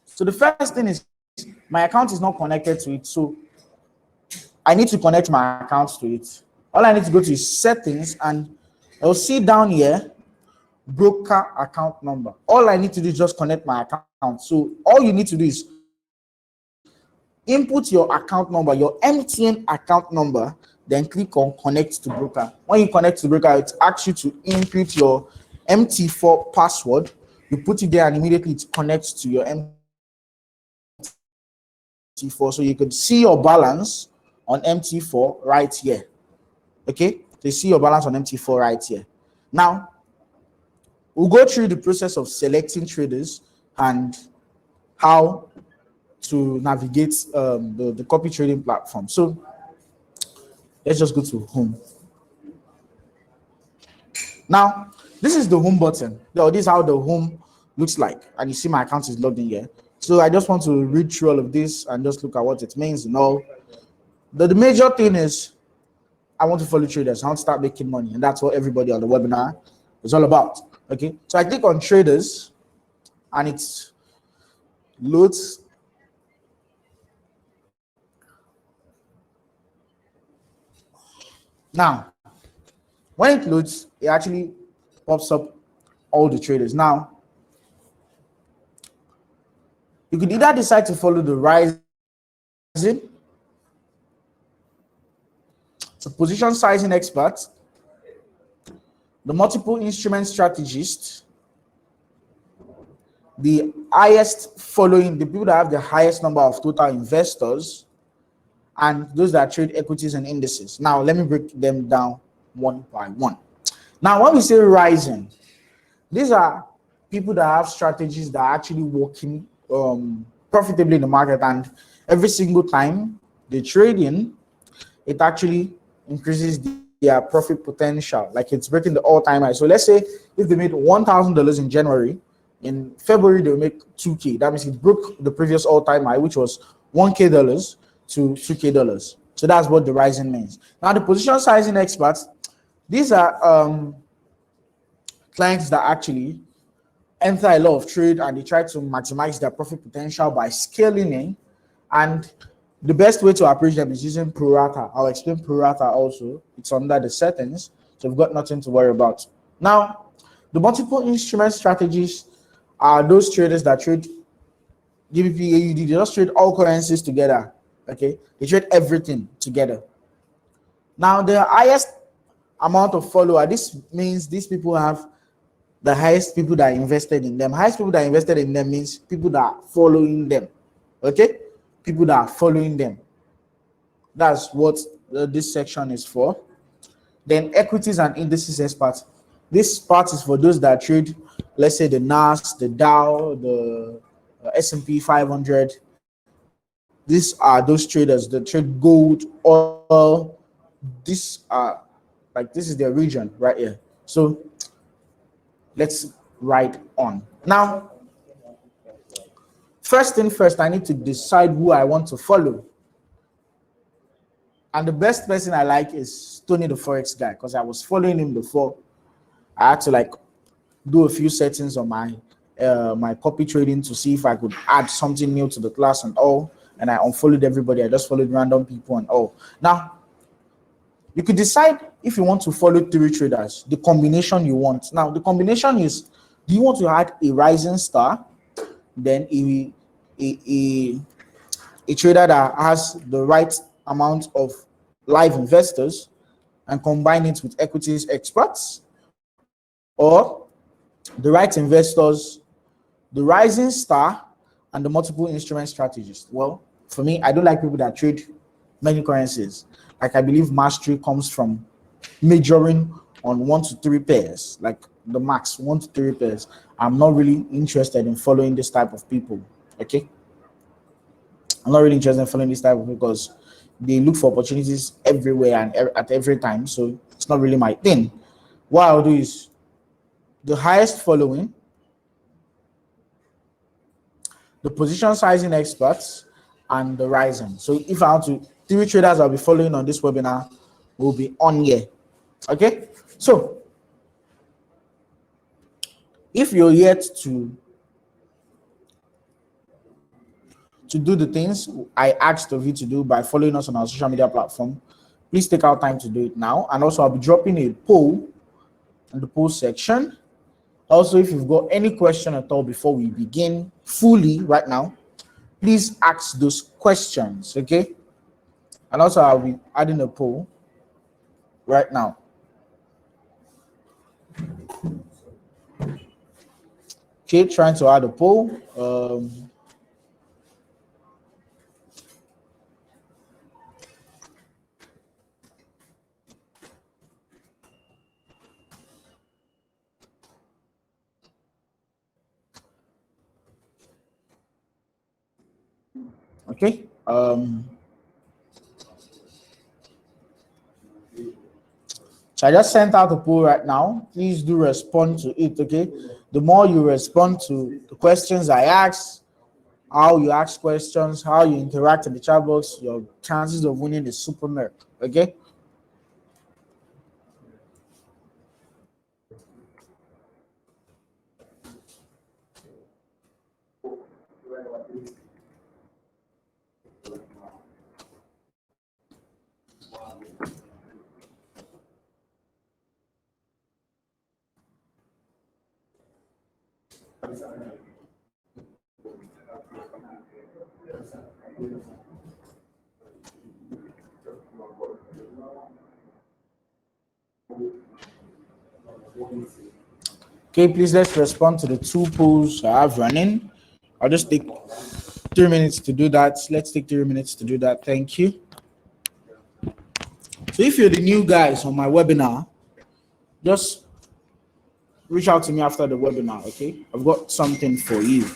So the first thing is my account is not connected to it. So I need to connect my account to it. All I need to go to is settings, and I'll see down here broker account number. All I need to do is just connect my account. So all you need to do is input your account number, your MTN account number, then click on connect to broker. When you connect to broker, it asks you to input your MT4 password. You put it there and immediately it connects to your MT4, so you could see your balance on MT4 right here. Okay, so you see your balance on MT4 right here. Now we'll go through the process of selecting traders and how to navigate the copy trading platform. So let's just go to home. Now, this is the home button. This is how the home looks like. And you see my account is logged in here. So I just want to read through all of this and just look at what it means and all. The major thing is I want to follow traders. I want to start making money. And that's what everybody on the webinar is all about. Okay. So I click on traders and it loads. Now, when it loads, it actually pops up all the traders. Now, you could either decide to follow the rising, so position sizing expert, the multiple instrument strategist, the highest following, the people that have the highest number of total investors, and those that trade equities and indices. Now, let me break them down one by one. Now, when we say rising, these are people that have strategies that are actually working profitably in the market, and every single time they trade in, it actually increases their profit potential, like it's breaking the all-time high. So let's say if they made $1,000 in January, in February they'll make $2K. That means it broke the previous all-time high, which was $1K. to $2K. So that's what the rising means. Now the position sizing experts, these are clients that actually enter a lot of trade and they try to maximize their profit potential by scaling in. And the best way to approach them is using pro rata. I'll explain pro rata also. It's under the settings, so we've got nothing to worry about. Now, the multiple instrument strategies are those traders that trade GBP, AUD, they just trade all currencies together. Okay, they trade everything together. Now, the highest amount of follower, this means these people have the highest people that invested in them. Highest people that invested in them means people that are following them. Okay, people that are following them. That's what this section is for. Then equities and indices experts. This part is for those that trade, let's say the NAS, the Dow, the S&P 500. These are those traders that trade gold, oil. These are like, this is their region right here. So let's ride on. Now, first thing first, I need to decide who I want to follow. And the best person I like is Tony the Forex guy, because I was following him before. I had to like do a few settings on my copy trading to see if I could add something new to the class and all. And I unfollowed everybody. I just followed random people and all. Now, you could decide if you want to follow three traders, the combination you want. Now, the combination is, do you want to add a rising star, then a trader that has the right amount of live investors and combine it with equities experts, or the right investors, the rising star, and the multiple instrument strategist? Well, for me, I don't like people that trade many currencies. Like, I believe mastery comes from majoring on 1 to 3 pairs, like the max 1 to 3 pairs. I'm not really interested in following this type of people. Okay, I'm not really interested in following this type of people because they look for opportunities everywhere and at every time. So it's not really my thing. What I'll do is the highest following, the position sizing experts, and the rising. So if I want to, 3 traders I'll be following on this webinar will be on here. Okay, so if you're yet to do the things I asked of you to do by following us on our social media platform, please take our time to do it now. And also, I'll be dropping a poll in the poll section. Also, if you've got any question at all before we begin fully right now, please ask those questions, okay? And also, I'll be adding a poll right now. Okay, trying to add a poll. Okay. So I just sent out a poll right now. Please do respond to it, okay? The more you respond to the questions I ask, how you ask questions, how you interact in the chat box, your chances of winning is super merc, okay? Okay, please let's respond to the 2 polls I have running. I'll just take 3 minutes to do that. Let's take 3 minutes to do that. Thank you. So if you're the new guys on my webinar, just reach out to me after the webinar, okay? I've got something for you.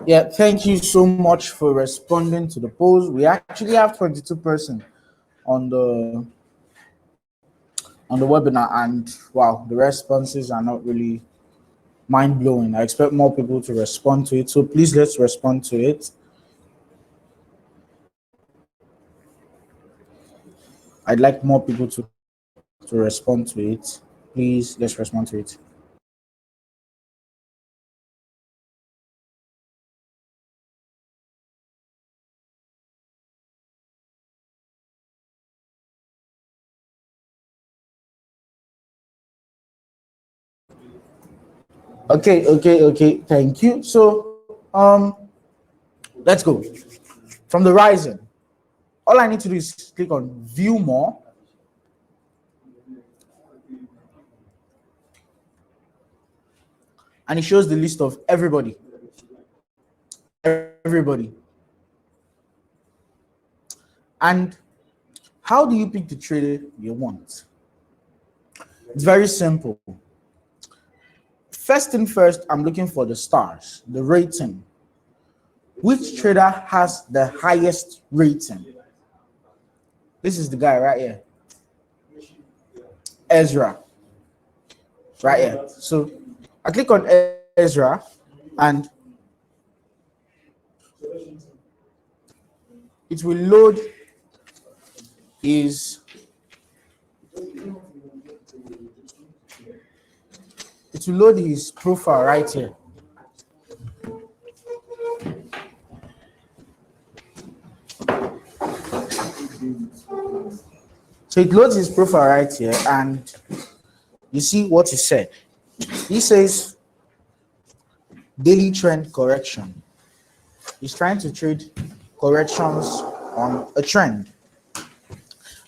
Yeah, thank you so much for responding to the polls. We actually have 22% on the webinar, and wow, the responses are not really mind blowing. I expect more people to respond to it. So please let's respond to it. I'd like more people to respond to it. Please let's respond to it. Okay. Thank you. So let's go. From the rising, all I need to do is click on view more. And it shows the list of everybody. And how do you pick the trader you want? It's very simple. First thing first, I'm looking for the stars, the rating. Which trader has the highest rating? This is the guy right here. Ezra. Right here. So I click on Ezra and it will load his profile right here. So it loads his profile right here, and you see what he said. He says daily trend correction. He's trying to trade corrections on a trend.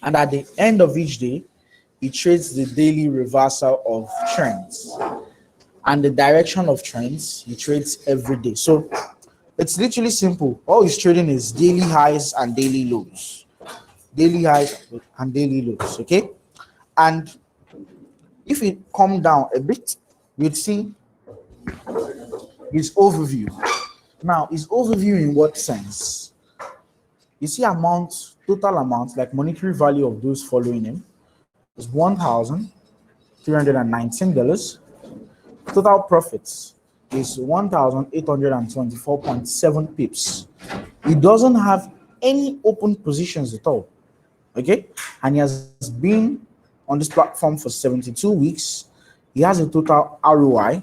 And at the end of each day, he trades the daily reversal of trends. And the direction of trends, he trades every day. So it's literally simple. All he's trading is daily highs and daily lows. Daily highs and daily lows, okay? And if we come down a bit, you'd see his overview. Now, his overview in what sense? You see total amount, like monetary value of those following him is $1,319. Total profits is 1,824.7 pips. He doesn't have any open positions at all. Okay, and he has been on this platform for 72 weeks. He has a total ROI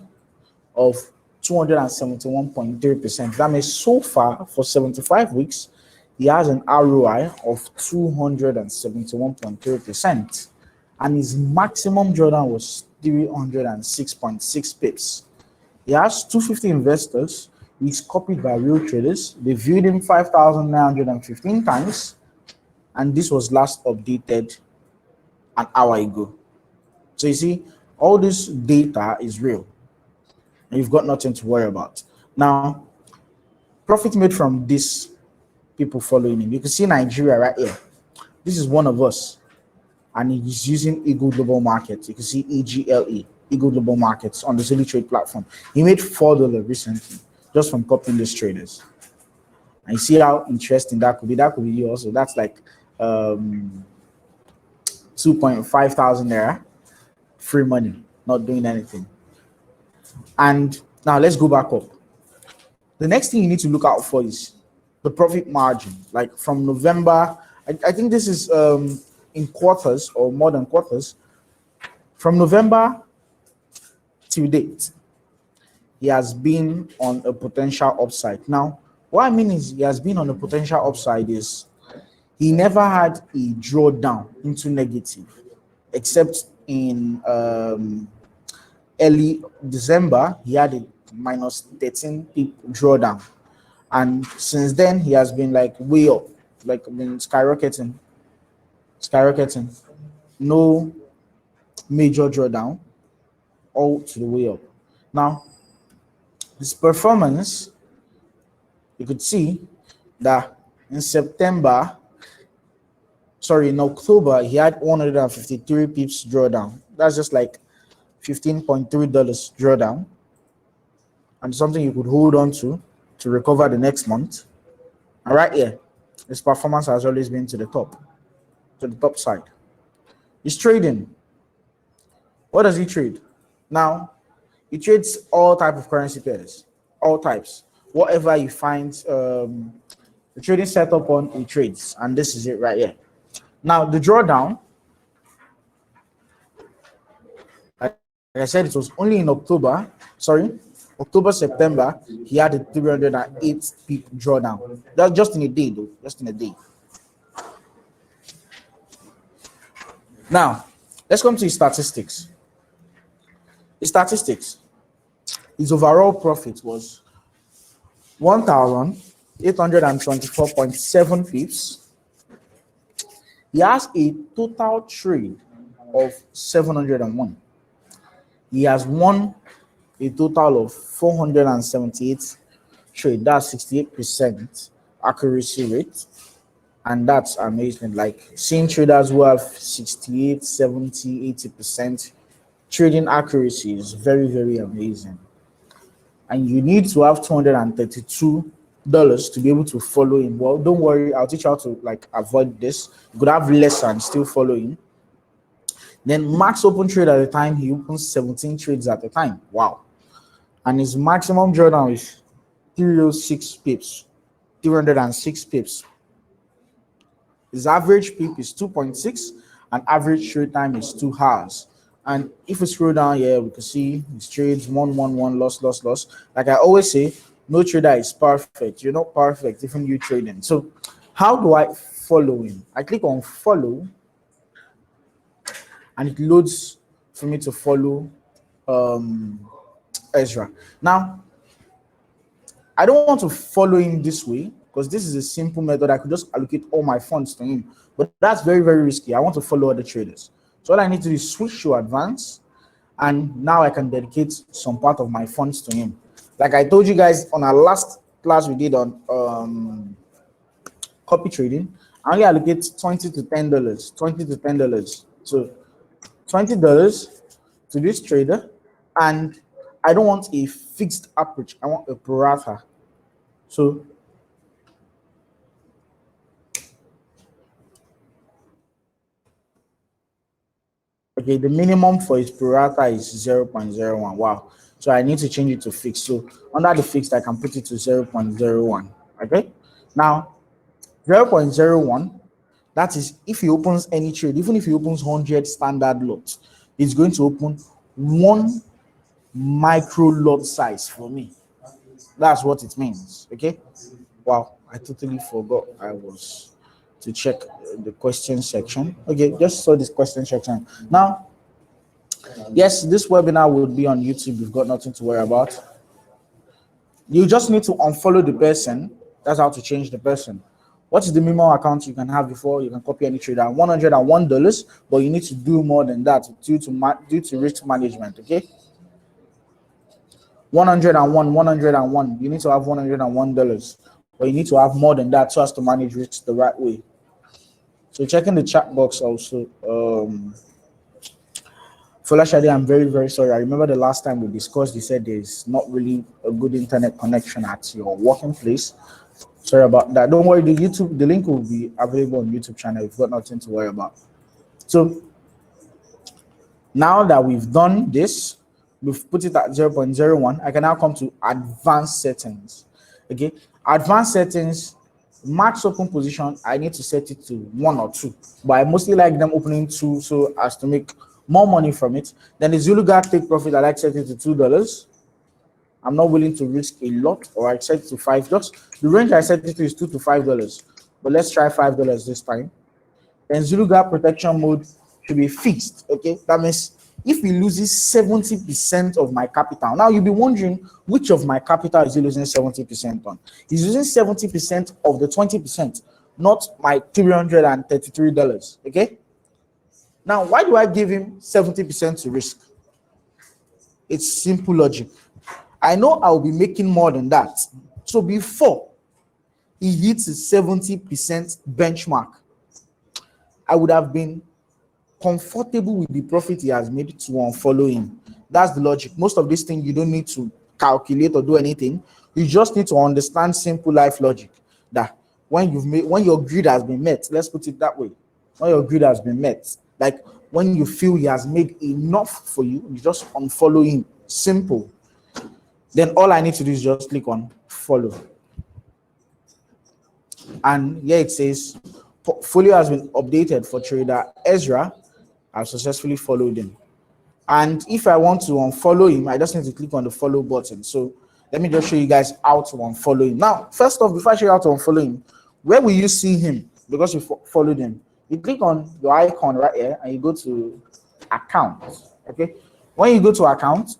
of 271.3%. That means so far for 75 weeks, he has an ROI of 271.3%. And his maximum drawdown was 306.6 pips. He has 250 investors. He's copied by real traders. They viewed him 5,915 times. And this was last updated an hour ago. So you see, all this data is real. And you've got nothing to worry about. Now, profit made from these people following him. You can see Nigeria right here. This is one of us. And he's using Eagle Global Markets. You can see EGLE, Eagle Global Markets, on the Zilli Trade platform. He made $4 recently just from copying these traders. And you see how interesting that could be. That could be you also. That's like 2.5 thousand naira free money, not doing anything. And now let's go back up. The next thing you need to look out for is the profit margin. Like from November, I think this is in quarters or more than quarters. From November till date, he has been on a potential upside. Now, what I mean is he has been on a potential upside is he never had a drawdown into negative, except in early December, he had a minus 13 pip drawdown. And since then, he has been like way up, like been skyrocketing. No major drawdown, all to the way up. Now, his performance, you could see that in October, he had 153 pips drawdown. That's just like $15.3 drawdown, and something you could hold on to to recover the next month. And right here, his performance has always been to the top side. He's trading. What does he trade? Now, he trades all type of currency pairs, all types. Whatever he finds the trading setup on, he trades. And this is it right here. Now, the drawdown, like I said, it was only in October, September, he had a 308 pip drawdown. That's just in a day, though, just in a day. Now, let's come to his statistics. His overall profit was 1,824.7 pips. He has a total trade of 701. He has won a total of 478 trade. That's 68% accuracy rate. And that's amazing. Like, seeing traders who have 68, 70, 80% trading accuracy is very, very amazing. And you need to have $232 to be able to follow him. Well, don't worry, I'll teach you how to like avoid this. You could have less and still follow him. Then max open trade at the time, he opens 17 trades at a time. Wow. And his maximum drawdown is 306 pips, 306 pips. His average pip is 2.6 and average trade time is 2 hours. And if we scroll down here, we can see his trades 1-1-1, loss. Like I always say, no trader is perfect. You're not perfect, even you trading. So how do I follow him? I click on follow and it loads for me to follow Ezra. Now, I don't want to follow him this way because this is a simple method. I could just allocate all my funds to him, but that's very, very risky. I want to follow other traders. So all I need to do is switch to advanced, and now I can dedicate some part of my funds to him. Like I told you guys on our last class we did on copy trading, I only allocate $20 to $10. So $20 to this trader, and I don't want a fixed approach. I want a pro rata. So okay, the minimum for his pro rata is 0.01. Wow. So I need to change it to fixed. So under the fixed, I can put it to 0.01. Okay. Now, 0.01, that is if he opens any trade, even if he opens 100 standard lots, it's going to open 1 micro lot size for me. That's what it means. Okay. Wow. I totally forgot I was to check the question section. Okay, just saw this question section. Now, yes, this webinar will be on YouTube. You've got nothing to worry about. You just need to unfollow the person. That's how to change the person. What is the minimum account you can have before you can copy any trader? $101, but you need to do more than that due to risk management. Okay, 101. You need to have $101, but you need to have more than that so as to manage risk the right way. So checking the chat box also. Folashade, I'm very, very sorry. I remember the last time we discussed, you said there's not really a good internet connection at your working place. Sorry about that. Don't worry, the link will be available on YouTube channel. You've got nothing to worry about. So now that we've done this, we've put it at 0.01. I can now come to advanced settings. Okay, advanced settings. Max open position, I need to set it to 1 or 2, but I mostly like them opening 2 so as to make more money from it. Then the Zulu guard take profit, I like set it to $2. I'm not willing to risk a lot, or I set it to $5. The range I set it to is $2 to $5, but let's try $5 this time. Then Zulu guard protection mode should be fixed. Okay, that means if he loses 70% of my capital, now you'll be wondering which of my capital is he losing 70% on. He's losing 70% of the 20%, not my $333. Okay. Now, why do I give him 70% to risk? It's simple logic. I know I'll be making more than that. So before he hits his 70% benchmark, I would have been comfortable with the profit he has made to unfollow him. That's the logic. Most of these things you don't need to calculate or do anything. You just need to understand simple life logic that when your greed has been met, let's put it that way. When your greed has been met, like when you feel he has made enough for you, you just unfollow him. Simple. Then all I need to do is just click on follow. And here it says portfolio has been updated for trader Ezra. I've successfully followed him. And if I want to unfollow him, I just need to click on the follow button. So let me just show you guys how to unfollow him. Now, first off, before I show you how to unfollow him, where will you see him? Because you followed him. You click on your icon right here and you go to account. Okay. When you go to account,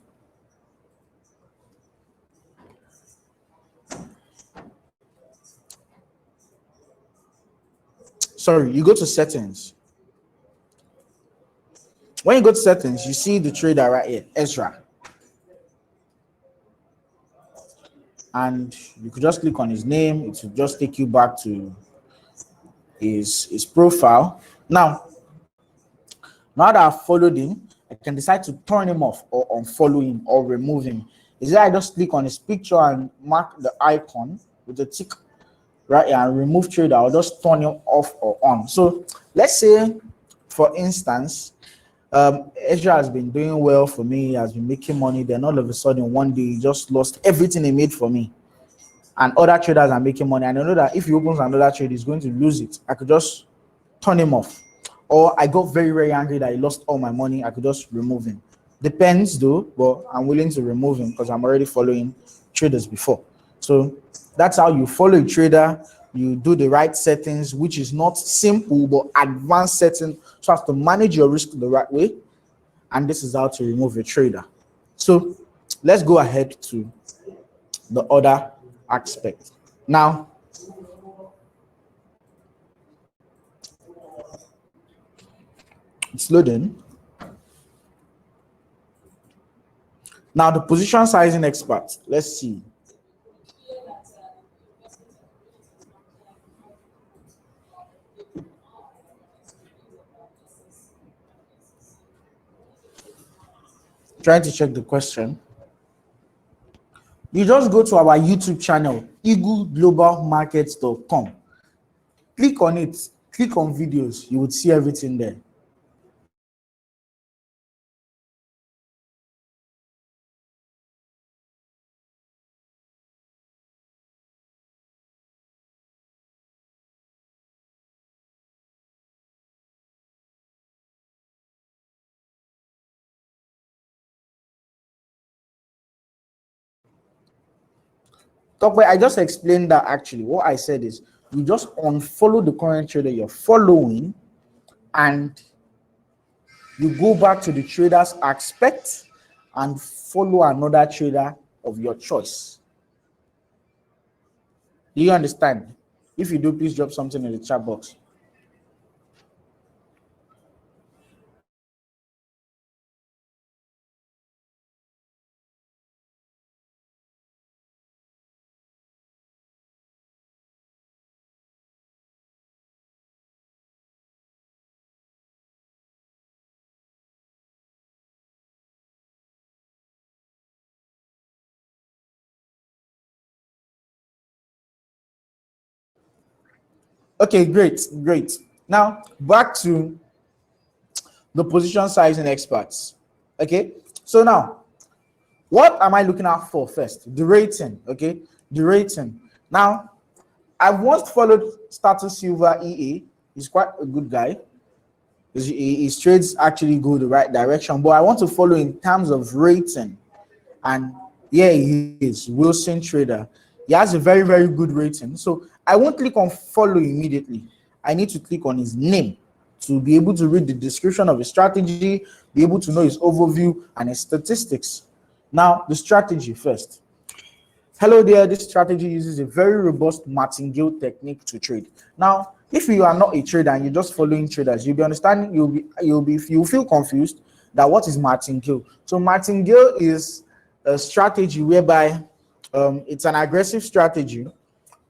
you go to settings. When you go to settings, you see the trader right here, Ezra. And you could just click on his name. It will just take you back to his profile. Now that I've followed him, I can decide to turn him off or unfollow him or remove him. Is that I just click on his picture and mark the icon with the tick right here and remove trader. I'll just turn him off or on. So let's say, for instance, Ezra has been doing well for me, he has been making money, then all of a sudden one day he just lost everything he made for me. And other traders are making money. And I know that if he opens another trade, he's going to lose it. I could just turn him off. Or I got very, very angry that he lost all my money. I could just remove him. Depends though, but I'm willing to remove him because I'm already following traders before. So that's how you follow a trader. You do the right settings, which is not simple, but advanced setting, so as to manage your risk the right way. And this is how to remove a trader. So let's go ahead to the other aspect. Now, it's loading. Now the position sizing expert. Let's see. Trying to check the question. You just go to our YouTube channel, eagleglobalmarkets.com. Click on it, click on videos, you would see everything there. But I just explained that actually. What I said is you just unfollow the current trader you're following and you go back to the trader's aspect and follow another trader of your choice. Do you understand? If you do, please drop something in the chat box. Okay, great. Now back to the position sizing experts. Okay, so now what am I looking out for first? The rating. Okay, the rating. Now I've once followed Status Silver EA. He's quite a good guy. His trades actually go the right direction, but I want to follow in terms of rating. And yeah, he is Wilson Trader. He has a very, very good rating. So I won't click on follow immediately. I need to click on his name to be able to read the description of his strategy, be able to know his overview and his statistics. Now, the strategy first. Hello there, this strategy uses a very robust martingale technique to trade. Now, if you are not a trader and you're just following traders, you'll be understanding, you'll feel confused that what is martingale. So martingale is a strategy whereby it's an aggressive strategy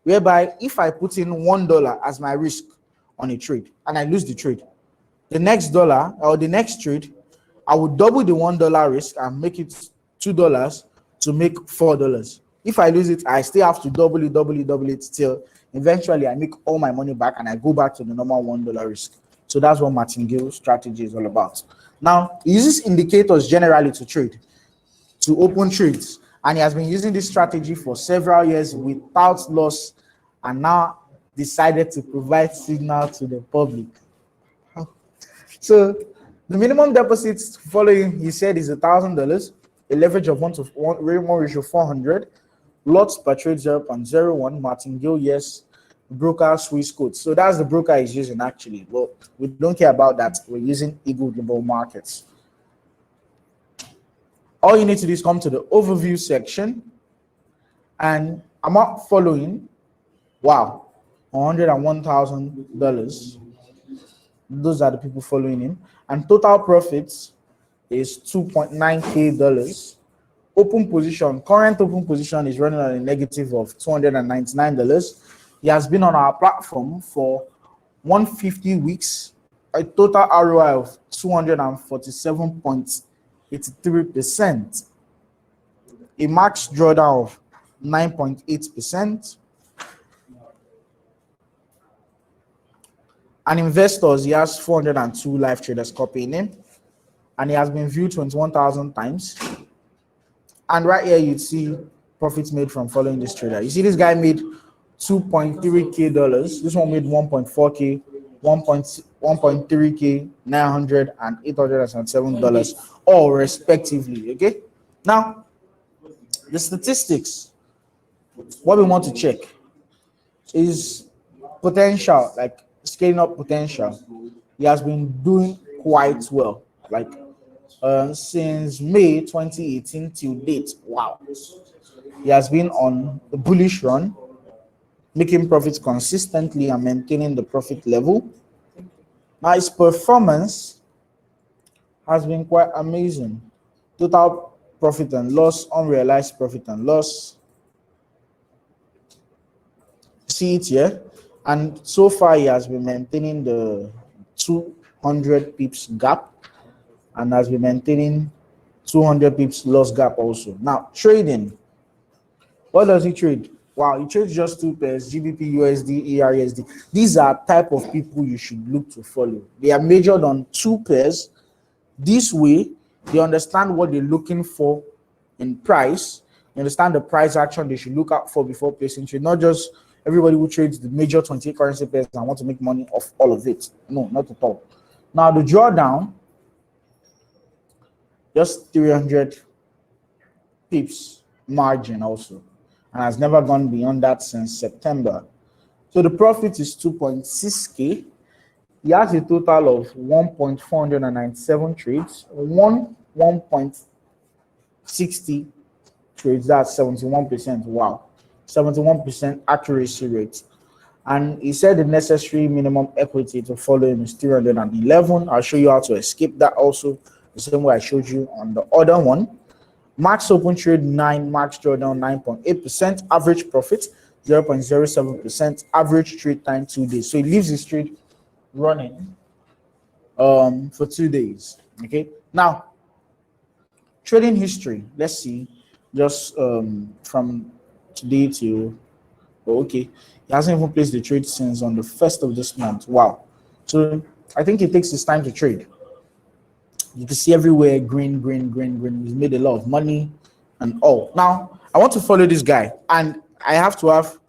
whereby if I put in $1 as my risk on a trade and I lose the trade, the next dollar or the next trade, I would double the $1 risk and make it $2 to make $4. If I lose it, I still have to double it till eventually I make all my money back and I go back to the normal $1 risk. So that's what martingale's strategy is all about. Now, he uses indicators generally to trade, to open trades, and he has been using this strategy for several years without loss, and now decided to provide signal to the public. So the minimum deposits following, he said, is $1,000, a leverage of 1 ratio 400, lots per trade 0.01, martingale, yes, broker Swiss code. So that's the broker he's using actually. Well, we don't care about that. We're using Eagle Global Markets. All you need to do is come to the overview section, and I'm not following. Wow, $101,000. Those are the people following him, and total profits is $2.9K. Open position, current open position is running on a negative of $299. He has been on our platform for 150 weeks, a total ROI of 247.83%, a max drawdown of 9.8%. And investors, he has 402 live traders copying him, and he has been viewed 21,000 times. And right here, you'd see profits made from following this trader. You see, this guy made $2.3K. This one made 1.4K, 1.3K, 900, and $807, all respectively. Okay. Now, the statistics. What we want to check is potential, like scaling up potential. He has been doing quite well, like since May 2018 till date. Wow, he has been on a bullish run, making profits consistently and maintaining the profit level. Now his performance has been quite amazing. Total profit and loss, unrealized profit and loss. See it here, and so far he has been maintaining the 200 pips gap, and has been maintaining 200 pips loss gap also. Now trading, what does he trade? Wow, he trades just two pairs, GBP USD, ARSD. These are type of people you should look to follow. They are measured on two pairs. This way they understand what they're looking for in price. You understand the price action they should look out for before placing trade, not just everybody who trades the major 28 currency pairs and want to make money off all of it. No, not at all. Now the drawdown, just 300 pips margin also, and has never gone beyond that since September. So the profit is 2.6K. He has a total of 1.497 trades, 1.60 trades. That's 71%. Wow, 71% accuracy rate. And he said the necessary minimum equity to follow him is 311. I'll show you how to escape that also, the same way I showed you on the other one. Max open trade 9, max drawdown 9.8%, average profit 0.07%, average trade time 2 days. So he leaves his trade running for 2 days. Okay, now trading history. Let's see, just from today to okay, he hasn't even placed the trade since on the 1st of this month. Wow. So I think it takes his time to trade. You can see everywhere green, green, green, green. He's made a lot of money and all. Now I want to follow this guy, and I have to have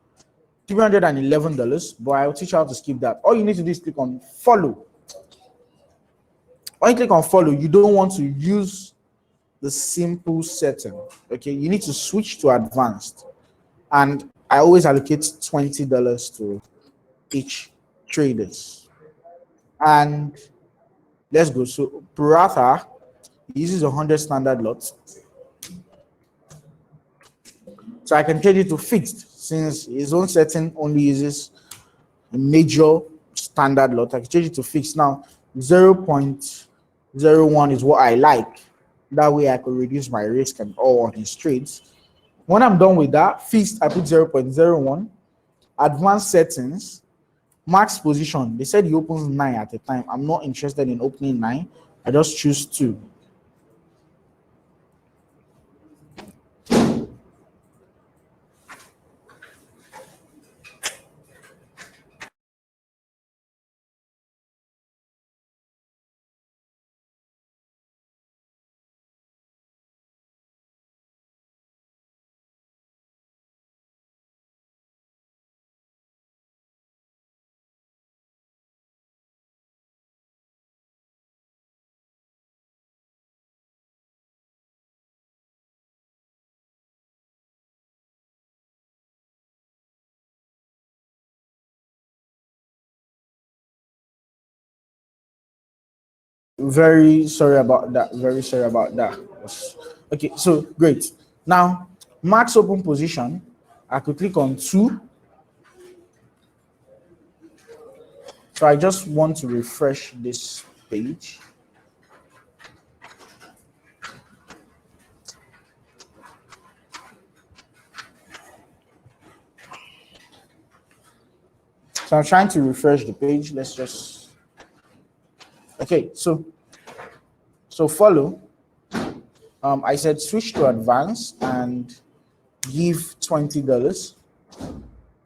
$311, but I'll teach you how to skip that. All you need to do is click on follow. When you click on follow, you don't want to use the simple setting. Okay, you need to switch to advanced, and I always allocate $20 to each traders. And let's go. So Prorata uses 100 standard lots, so I can change it to fixed. Since his own setting only uses a major standard lot, I can change it to fixed. Now 0.01 is what I like. That way I could reduce my risk and all on his trades. When I'm done with that, fixed, I put 0.01. Advanced settings, max position. They said he opens 9 at a time. I'm not interested in opening 9. I just choose 2. Very sorry about that. Very sorry about that. Okay, so great. Now, max open position. I could click on 2. So I just want to refresh this page. So I'm trying to refresh the page. Let's just, okay. So follow. I said switch to advanced and give $20.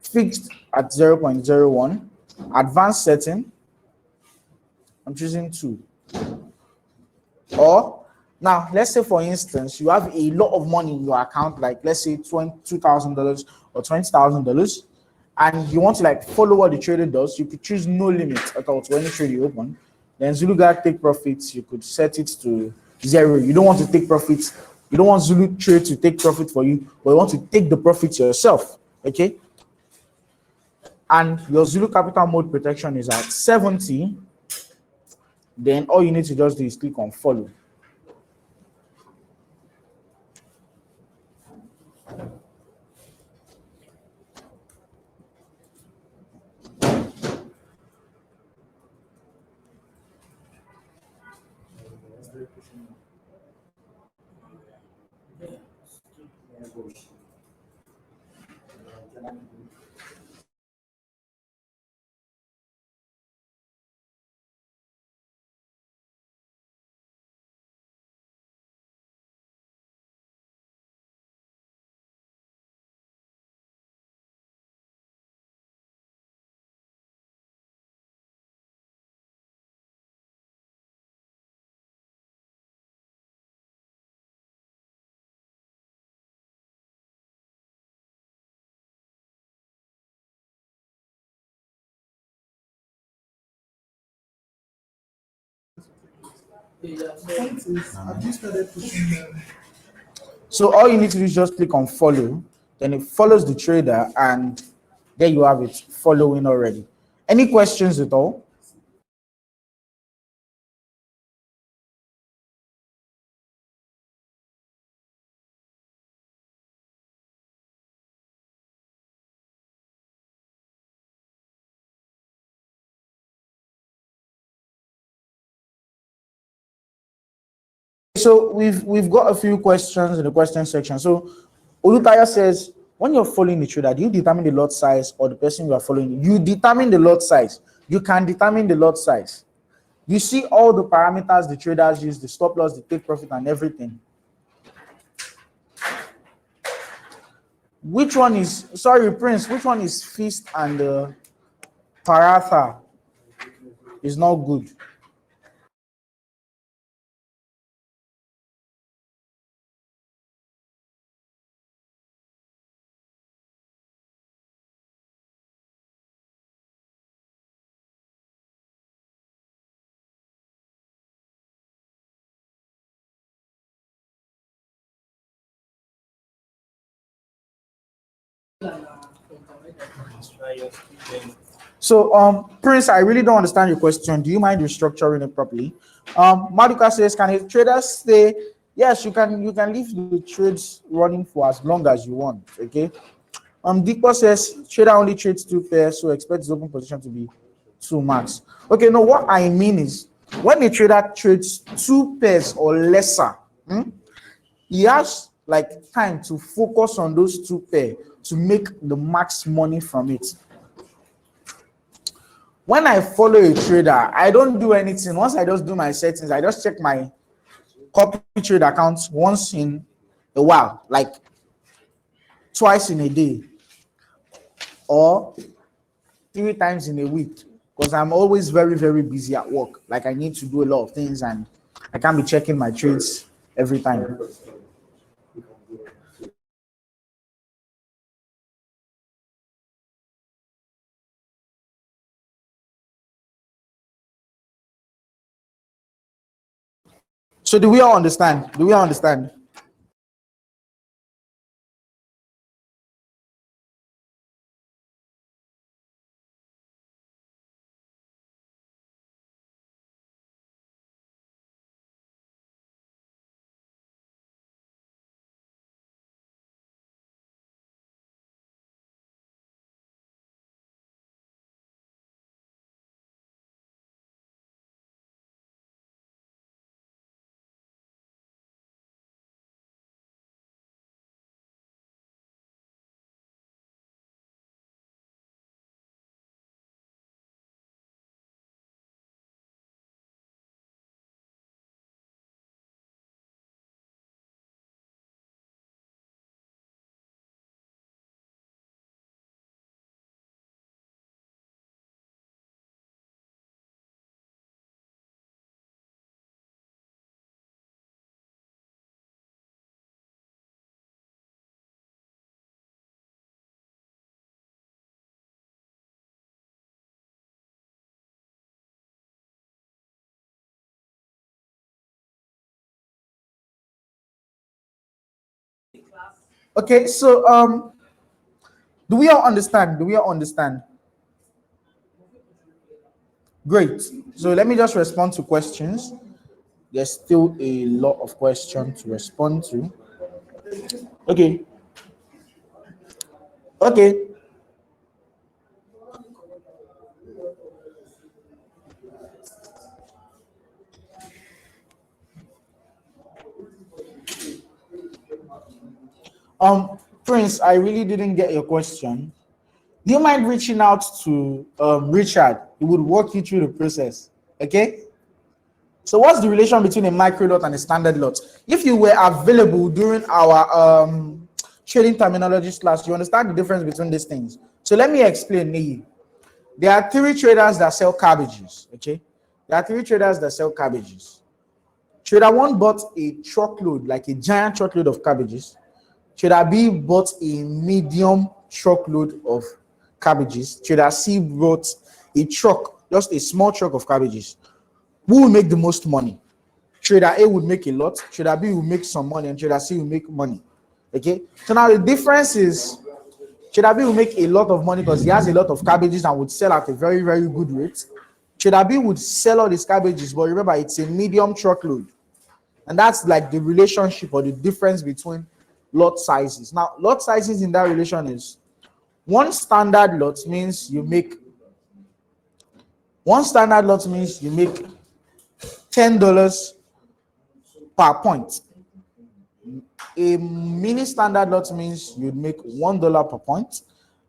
Fixed at 0.01. Advanced setting. I'm choosing 2. Or now, let's say for instance, you have a lot of money in your account, like let's say $2,000 or $20,000, and you want to like follow what the trader does. You could choose no limit at all to any trade you open. Then Zulu Guard take profits, you could set it to 0. You don't want to take profits. You don't want Zulu Trade to take profit for you, but you want to take the profits yourself. Okay. And your Zulu Capital Mode protection is at 70. Then all you need to just do is click on follow. So all you need to do is just click on follow, then it follows the trader, and there you have it, following already. Any questions at all? So we've got a few questions in the question section. So Olutaya says, when you're following the trader, do you determine the lot size or the person you are following? You determine the lot size. You can determine the lot size. You see all the parameters the traders use, the stop loss, the take profit, and everything. Which one is, sorry, Prince, which one is feast and paratha is not good? So, Prince, I really don't understand your question. Do you mind restructuring it properly? Maduka says, can a trader stay? Yes, you can leave the trades running for as long as you want. Okay. Dikpo says trader only trades 2 pairs, so expect his open position to be 2 max. Okay, no, what I mean is when a trader trades 2 pairs or lesser, he has like time to focus on those 2 pairs to make the max money from it. When I follow a trader, I don't do anything. Once I just do my settings, I just check my Copytrade account once in a while, like twice in a day or 3 times in a week, because I'm always very, very busy at work. Like I need to do a lot of things and I can't be checking my trades every time. So do we all understand? Do we all understand? Okay, so do we all understand? Do we all understand? Great. So let me just respond to questions. There's still a lot of questions to respond to. Okay. Okay. Prince, I really didn't get your question. Do you mind reaching out to Richard? He would walk you through the process. Okay. So what's the relation between a micro lot and a standard lot? If you were available during our trading terminologies class, you understand the difference between these things. So let me explain. There are three traders that sell cabbages. Okay. There are three traders that sell cabbages. Trader one bought a truckload, like a giant truckload of cabbages. Trader B bought a medium truckload of cabbages. Trader C bought a truck, just a small truck of cabbages. Who will make the most money? Trader A would make a lot, trader B will make some money, and trader C will make money. Okay, so now the difference is trader B will make a lot of money because he has a lot of cabbages and would sell at a very, very good rate. Trader B would sell all these cabbages, but remember, it's a medium truckload. And that's like the relationship or the difference between lot sizes. Now, lot sizes in that relation is one standard lot means you make $10 per point. A mini standard lot means you'd make $1 per point,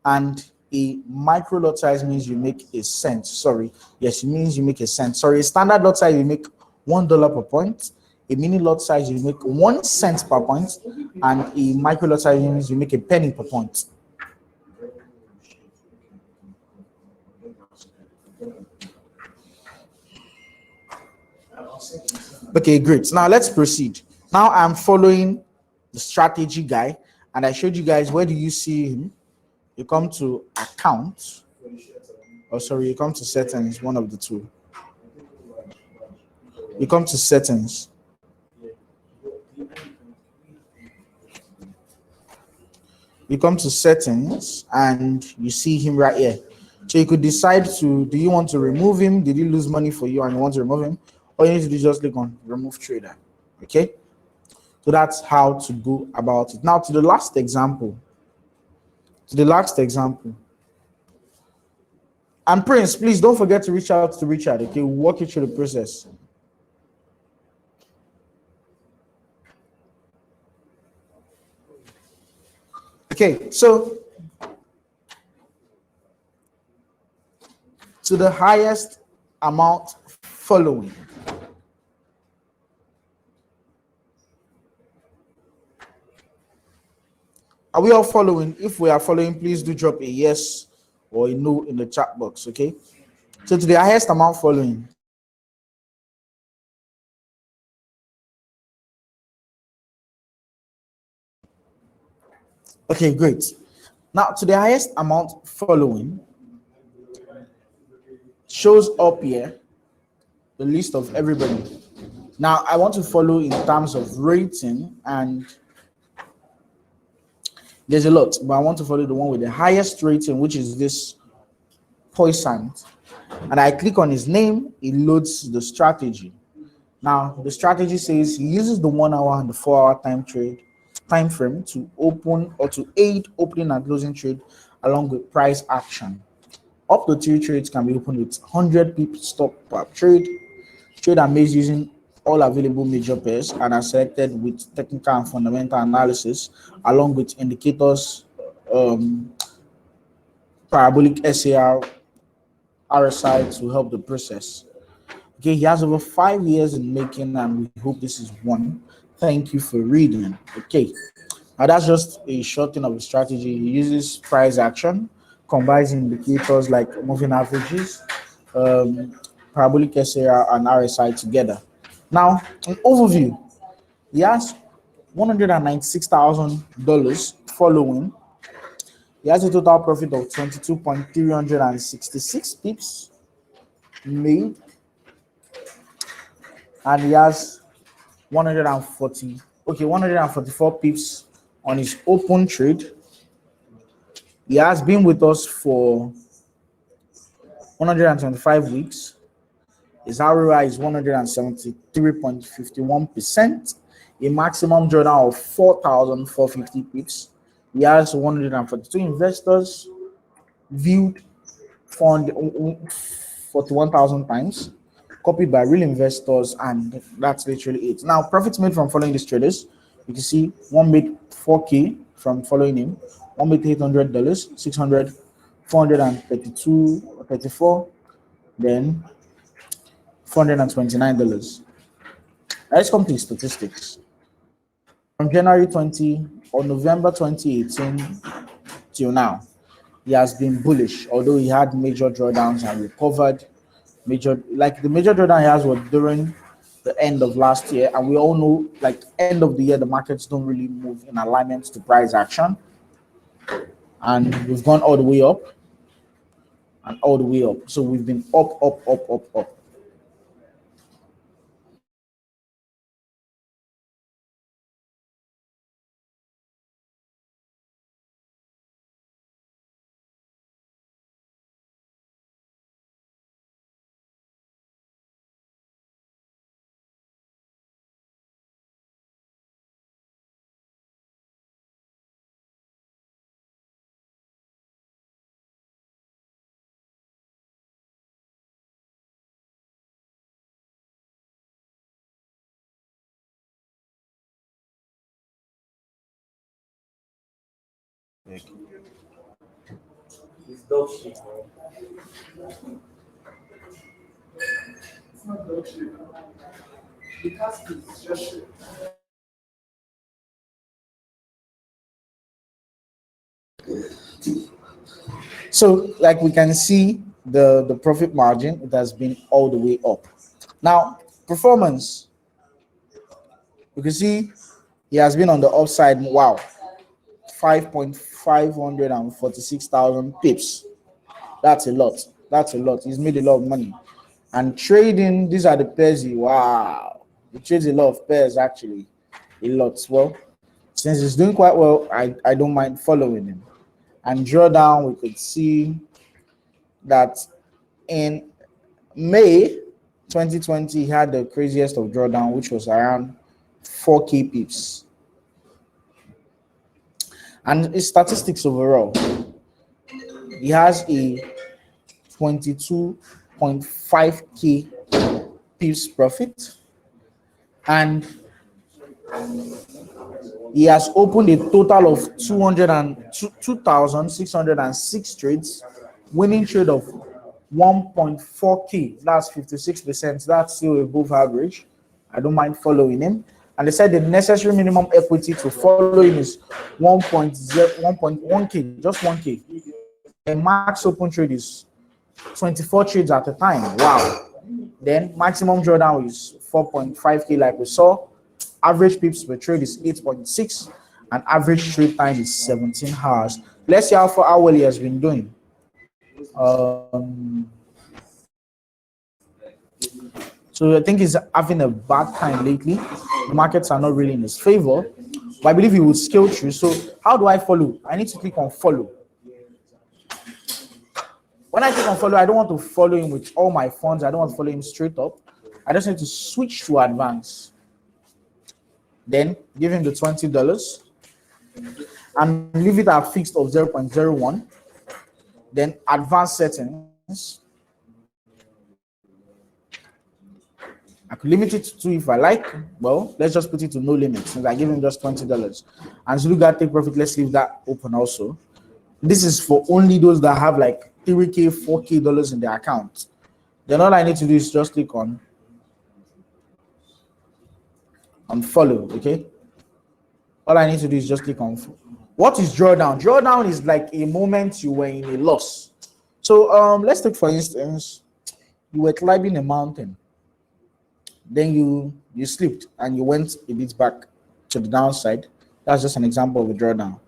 and a micro lot size means you make a cent. Sorry, yes, it means you make a cent. Sorry, a standard lot size you make $1 per point. A mini lot size you make 1 cent per point, and a micro lot size means you make a penny per point. Okay, great. Now let's proceed. Now I'm following the strategy guy, and I showed you guys where do you see him. You come to account, you come to settings, one of the two. You come to settings. You come to settings and you see him right here. So you could decide to, do you want to remove him? Did he lose money for you and you want to remove him? Or you need to do just click on remove trader. Okay. So that's how to go about it. Now to the last example. And Prince, please don't forget to reach out to Richard. Okay, we'll walk you through the process. Okay, so to the highest amount following. Are we all following? If we are following, please do drop a yes or a no in the chat box, okay? So to the highest amount following. Okay, great. Now to the highest amount following shows up here the list of everybody. Now I want to follow in terms of rating, and there's a lot, but I want to follow the one with the highest rating, which is this Poisson. And I click on his name, it loads the strategy. Now the strategy says he uses the 1 hour and the 4 hour time frame to open or to aid opening and closing trade along with price action. Up to 3 trades can be opened with 100 pips stop per trade. Trade are made using all available major pairs and are selected with technical and fundamental analysis along with indicators, parabolic SAR, RSI to help the process. Okay, he has over 5 years in making, and we hope this is one. Thank you for reading. Okay, now that's just a short thing of the strategy. He uses price action, combines indicators like moving averages, parabolic SAR, and RSI together. Now, an overview. He has $196,000 following. He has a total profit of 22,366 pips made, and he has 144 pips on his open trade, he has been with us for 125 weeks. His ROI is 173.51%, a maximum drawdown of 4,450 pips. He has 142 investors, viewed 41,000 times, copied by real investors, and that's literally it. Now, profits made from following these traders, you can see one made 4K from following him, one made $800, 600, 432, 34, then $429. Let's come to the statistics. From January 20 or November 2018 till now, he has been bullish, although he had major drawdowns and recovered. The major drawdown he has was during the end of last year, and we all know, like, end of the year, the markets don't really move in alignment to price action, and we've gone all the way up and all the way up. So we've been up, up, up, up, up. It's dog shit, man. It's not dog shit. The cast is just shit. So, like, we can see the profit margin, it has been all the way up. Now, performance, you can see he has been on the upside. Wow, 5,546,000 pips. That's a lot. That's a lot. He's made a lot of money. And trading, these are the pairs. Wow, he trades a lot of pairs, actually, a lot. Well, since he's doing quite well, I don't mind following him. And drawdown, we could see that in May 2020, he had the craziest of drawdown, which was around 4K pips. And his statistics overall, he has a 22.5K pips profit, and he has opened a total of 2,606 trades, winning trade of 1.4K. That's 56%. That's still above average. I don't mind following him. And they said the necessary minimum equity to follow him is 1.1K, just 1K. A max open trade is 24 trades at a time. Wow. Then maximum drawdown is 4.5K, like we saw. Average pips per trade is 8.6, and average trade time is 17 hours. Let's see how well he has been doing. So I think he's having a bad time lately. The markets are not really in his favor, but I believe he will scale through. So how do I follow? I need to click on follow. When I click on follow, I don't want to follow him with all my funds. I don't want to follow him straight up. I just need to switch to advance. Then give him the $20 and leave it at fixed of 0.01. Then advanced settings. I could limit it to 2 if I like. Well, let's just put it to no limit since I give him just $20. And so look at take profit, let's leave that open also. This is for only those that have like 3K, 4K dollars in their account. Then all I need to do is just click on follow, okay? All I need to do is just click on what is drawdown? Drawdown is like a moment you were in a loss. So let's take, for instance, you were climbing a mountain. Then you slipped and you went a bit back to the downside. That's just an example of a drawdown.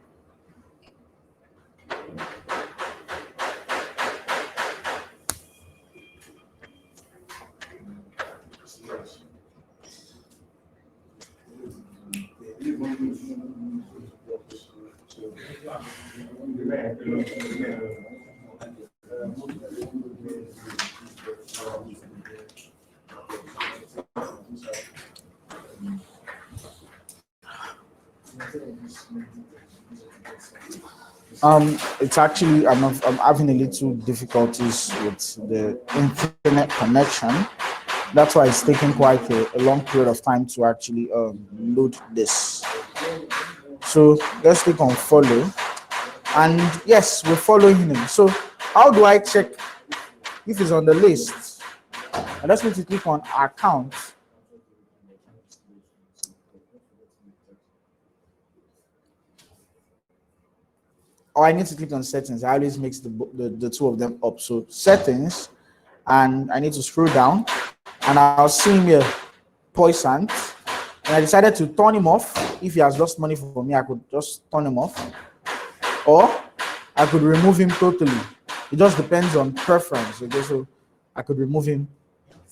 It's actually I'm having a little difficulties with the internet connection. That's why it's taking quite a long period of time to actually load this. So let's click on follow, and yes, we're following him. So how do I check if he's on the list? And let's need to click on account. Or I need to click on settings. I always mix the two of them up. So settings, and I need to scroll down, and I'll see him here, Poisson. And I decided to turn him off. If he has lost money for me, I could just turn him off, or I could remove him totally. It just depends on preference. Okay, so I could remove him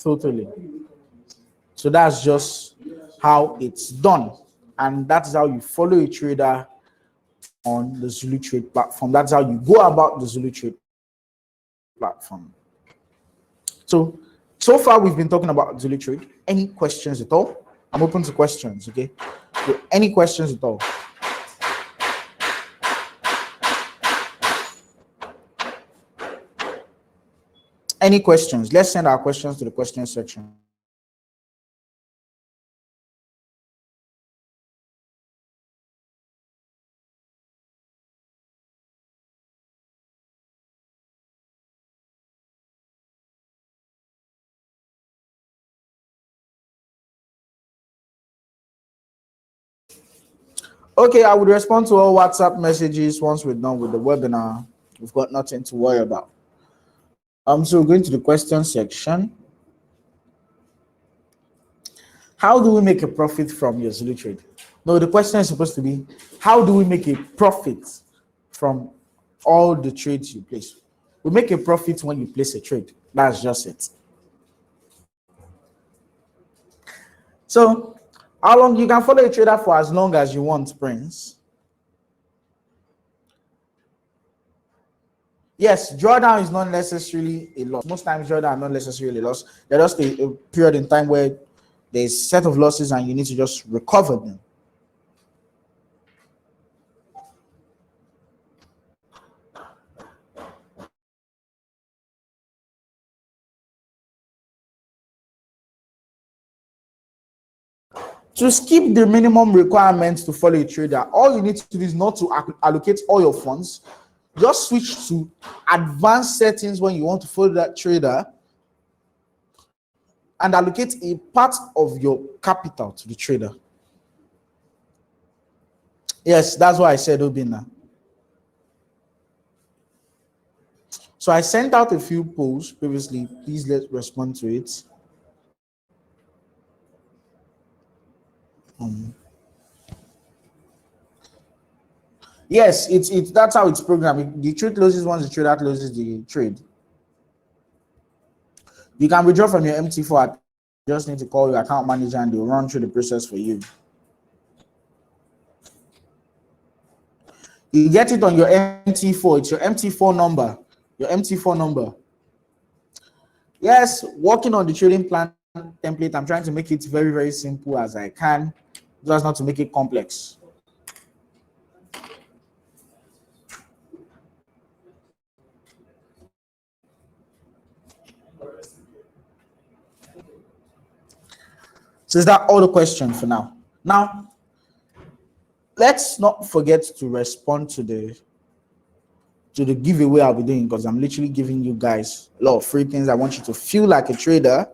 totally. So that's just how it's done, and that's how you follow a trader on the Zulu Trade platform. That's how you go about the Zulu Trade platform. So far we've been talking about Zulu Trade. Any questions at all? I'm open to questions. Okay, so any questions at all? Any questions? Let's send our questions to the question section. Okay, I would respond to all WhatsApp messages once we're done with the webinar. We've got nothing to worry about. So going to the question section. How do we make a profit from your Zulu Trade? No, the question is supposed to be, how do we make a profit from all the trades you place? We make a profit when you place a trade. That's just it. So how long you can follow a trader for as long as you want, Prince? Yes, drawdown is not necessarily a loss. Most times drawdown are not necessarily a loss. They're just a period in time where there's a set of losses and you need to just recover them. To skip the minimum requirements to follow a trader, all you need to do is not to allocate all your funds. Just switch to advanced settings when you want to follow that trader and allocate a part of your capital to the trader. Yes, that's what I said, Obina. So I sent out a few polls previously. Please let's respond to it. Yes, it's that's how it's programmed. The trade closes once the trader closes the trade. You can withdraw from your MT4. You just need to call your account manager and they'll run through the process for you. You get it on your MT4. It's your MT4 number. Your MT4 number. Yes, working on the trading plan template. I'm trying to make it very, very simple as I can, just not to make it complex. So is that all the question for now? Now, let's not forget to respond to the giveaway I'll be doing, because I'm literally giving you guys a lot of free things. I want you to feel like a trader,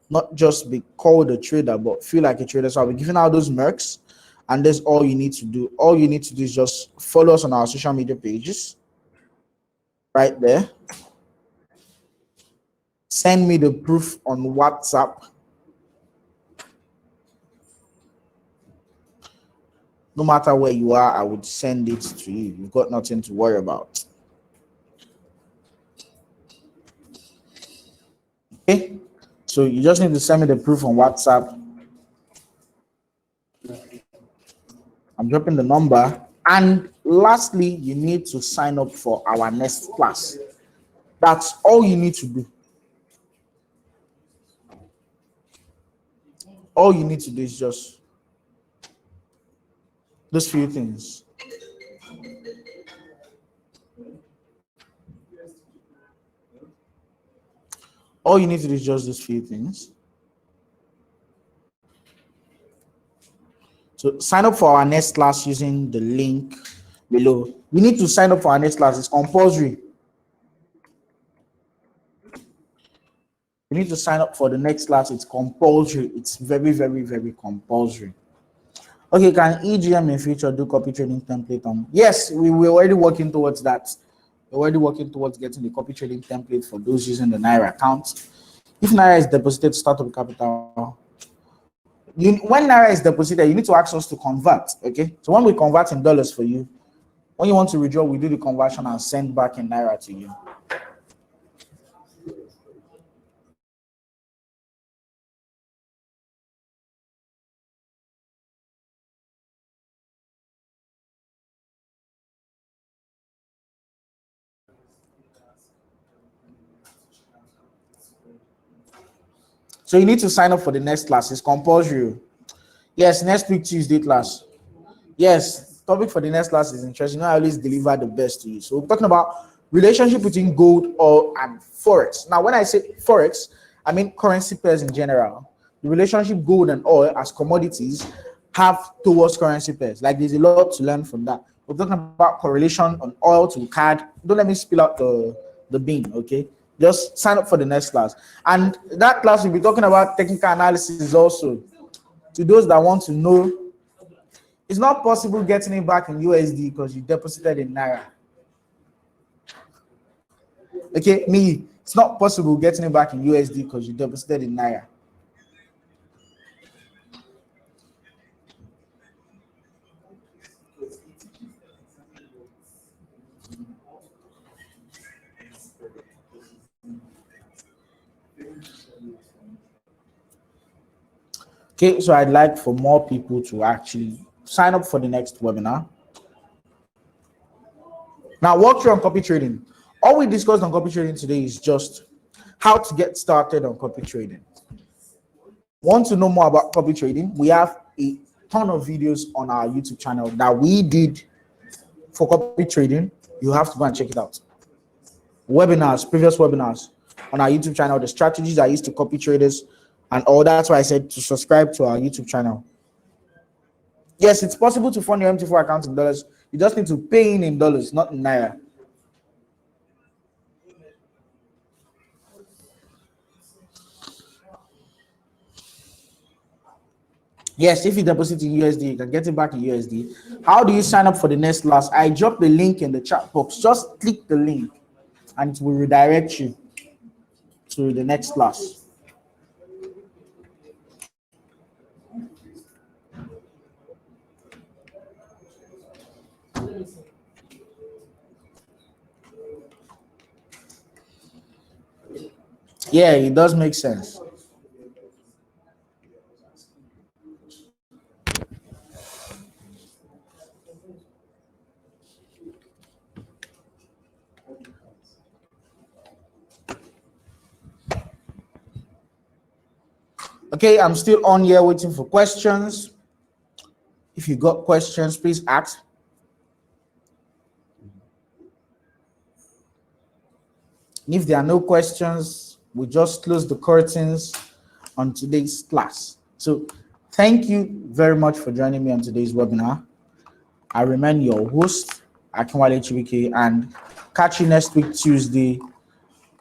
not just be called a trader, but feel like a trader. So I'll be giving out those mercs, and that's all you need to do. All you need to do is just follow us on our social media pages right there. Send me the proof on WhatsApp. No matter where you are, I would send it to you. You've got nothing to worry about. Okay, so you just need to send me the proof on WhatsApp. I'm dropping the number. And lastly, you need to sign up for our next class. That's all you need to do. All you need to do is just those few things. All you need to do is just these few things. So sign up for our next class using the link below. You need to sign up for our next class. It's compulsory. You need to sign up for the next class. It's compulsory. It's very, very, very compulsory. Okay, can EGM in future do copy trading template on? Yes, we're already working towards that. We're already working towards getting the copy trading template for those using the Naira account. If Naira is deposited, start up capital. When Naira is deposited, you need to ask us to convert. Okay, so when we convert in dollars for you, when you want to withdraw, we do the conversion and send back in Naira to you. So you need to sign up for the next class. It's compulsory. Yes, next week Tuesday class. Yes, topic for the next class is interesting. I always deliver the best to you. So we're talking about relationship between gold, oil, and forex. Now, when I say forex, I mean currency pairs in general. The relationship gold and oil as commodities have towards currency pairs. Like there's a lot to learn from that. We're talking about correlation on oil to CAD. Don't let me spill out the bean, okay? Just sign up for the next class. And that class will be talking about technical analysis also. To those that want to know, it's not possible getting it back in USD because you deposited in Naira. Okay, it's not possible getting it back in USD because you deposited in Naira. Okay, so I'd like for more people to actually sign up for the next webinar. Now, walk through on copy trading. All we discussed on copy trading today is just how to get started on copy trading. Want to know more about copy trading? We have a ton of videos on our YouTube channel that we did for copy trading. You have to go and check it out. Webinars, previous webinars on our YouTube channel, the strategies I used to copy traders and all. That's why I said to subscribe to our YouTube channel. Yes, it's possible to fund your MT4 account in dollars. You just need to pay in dollars, not in Naira. Yes, if you deposit in USD, you can get it back in USD. How do you sign up for the next class? I dropped the link in the chat box. Just click the link and it will redirect you to the next class. Yeah, it does make sense. Okay, I'm still on here waiting for questions. If you got questions, please ask. And if there are no questions, we just close the curtains on today's class. So thank you very much for joining me on today's webinar. I remain your host, Akinwale Chibuike, and catch you next week, Tuesday,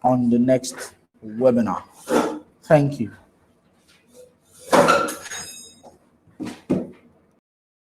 on the next webinar. Thank you.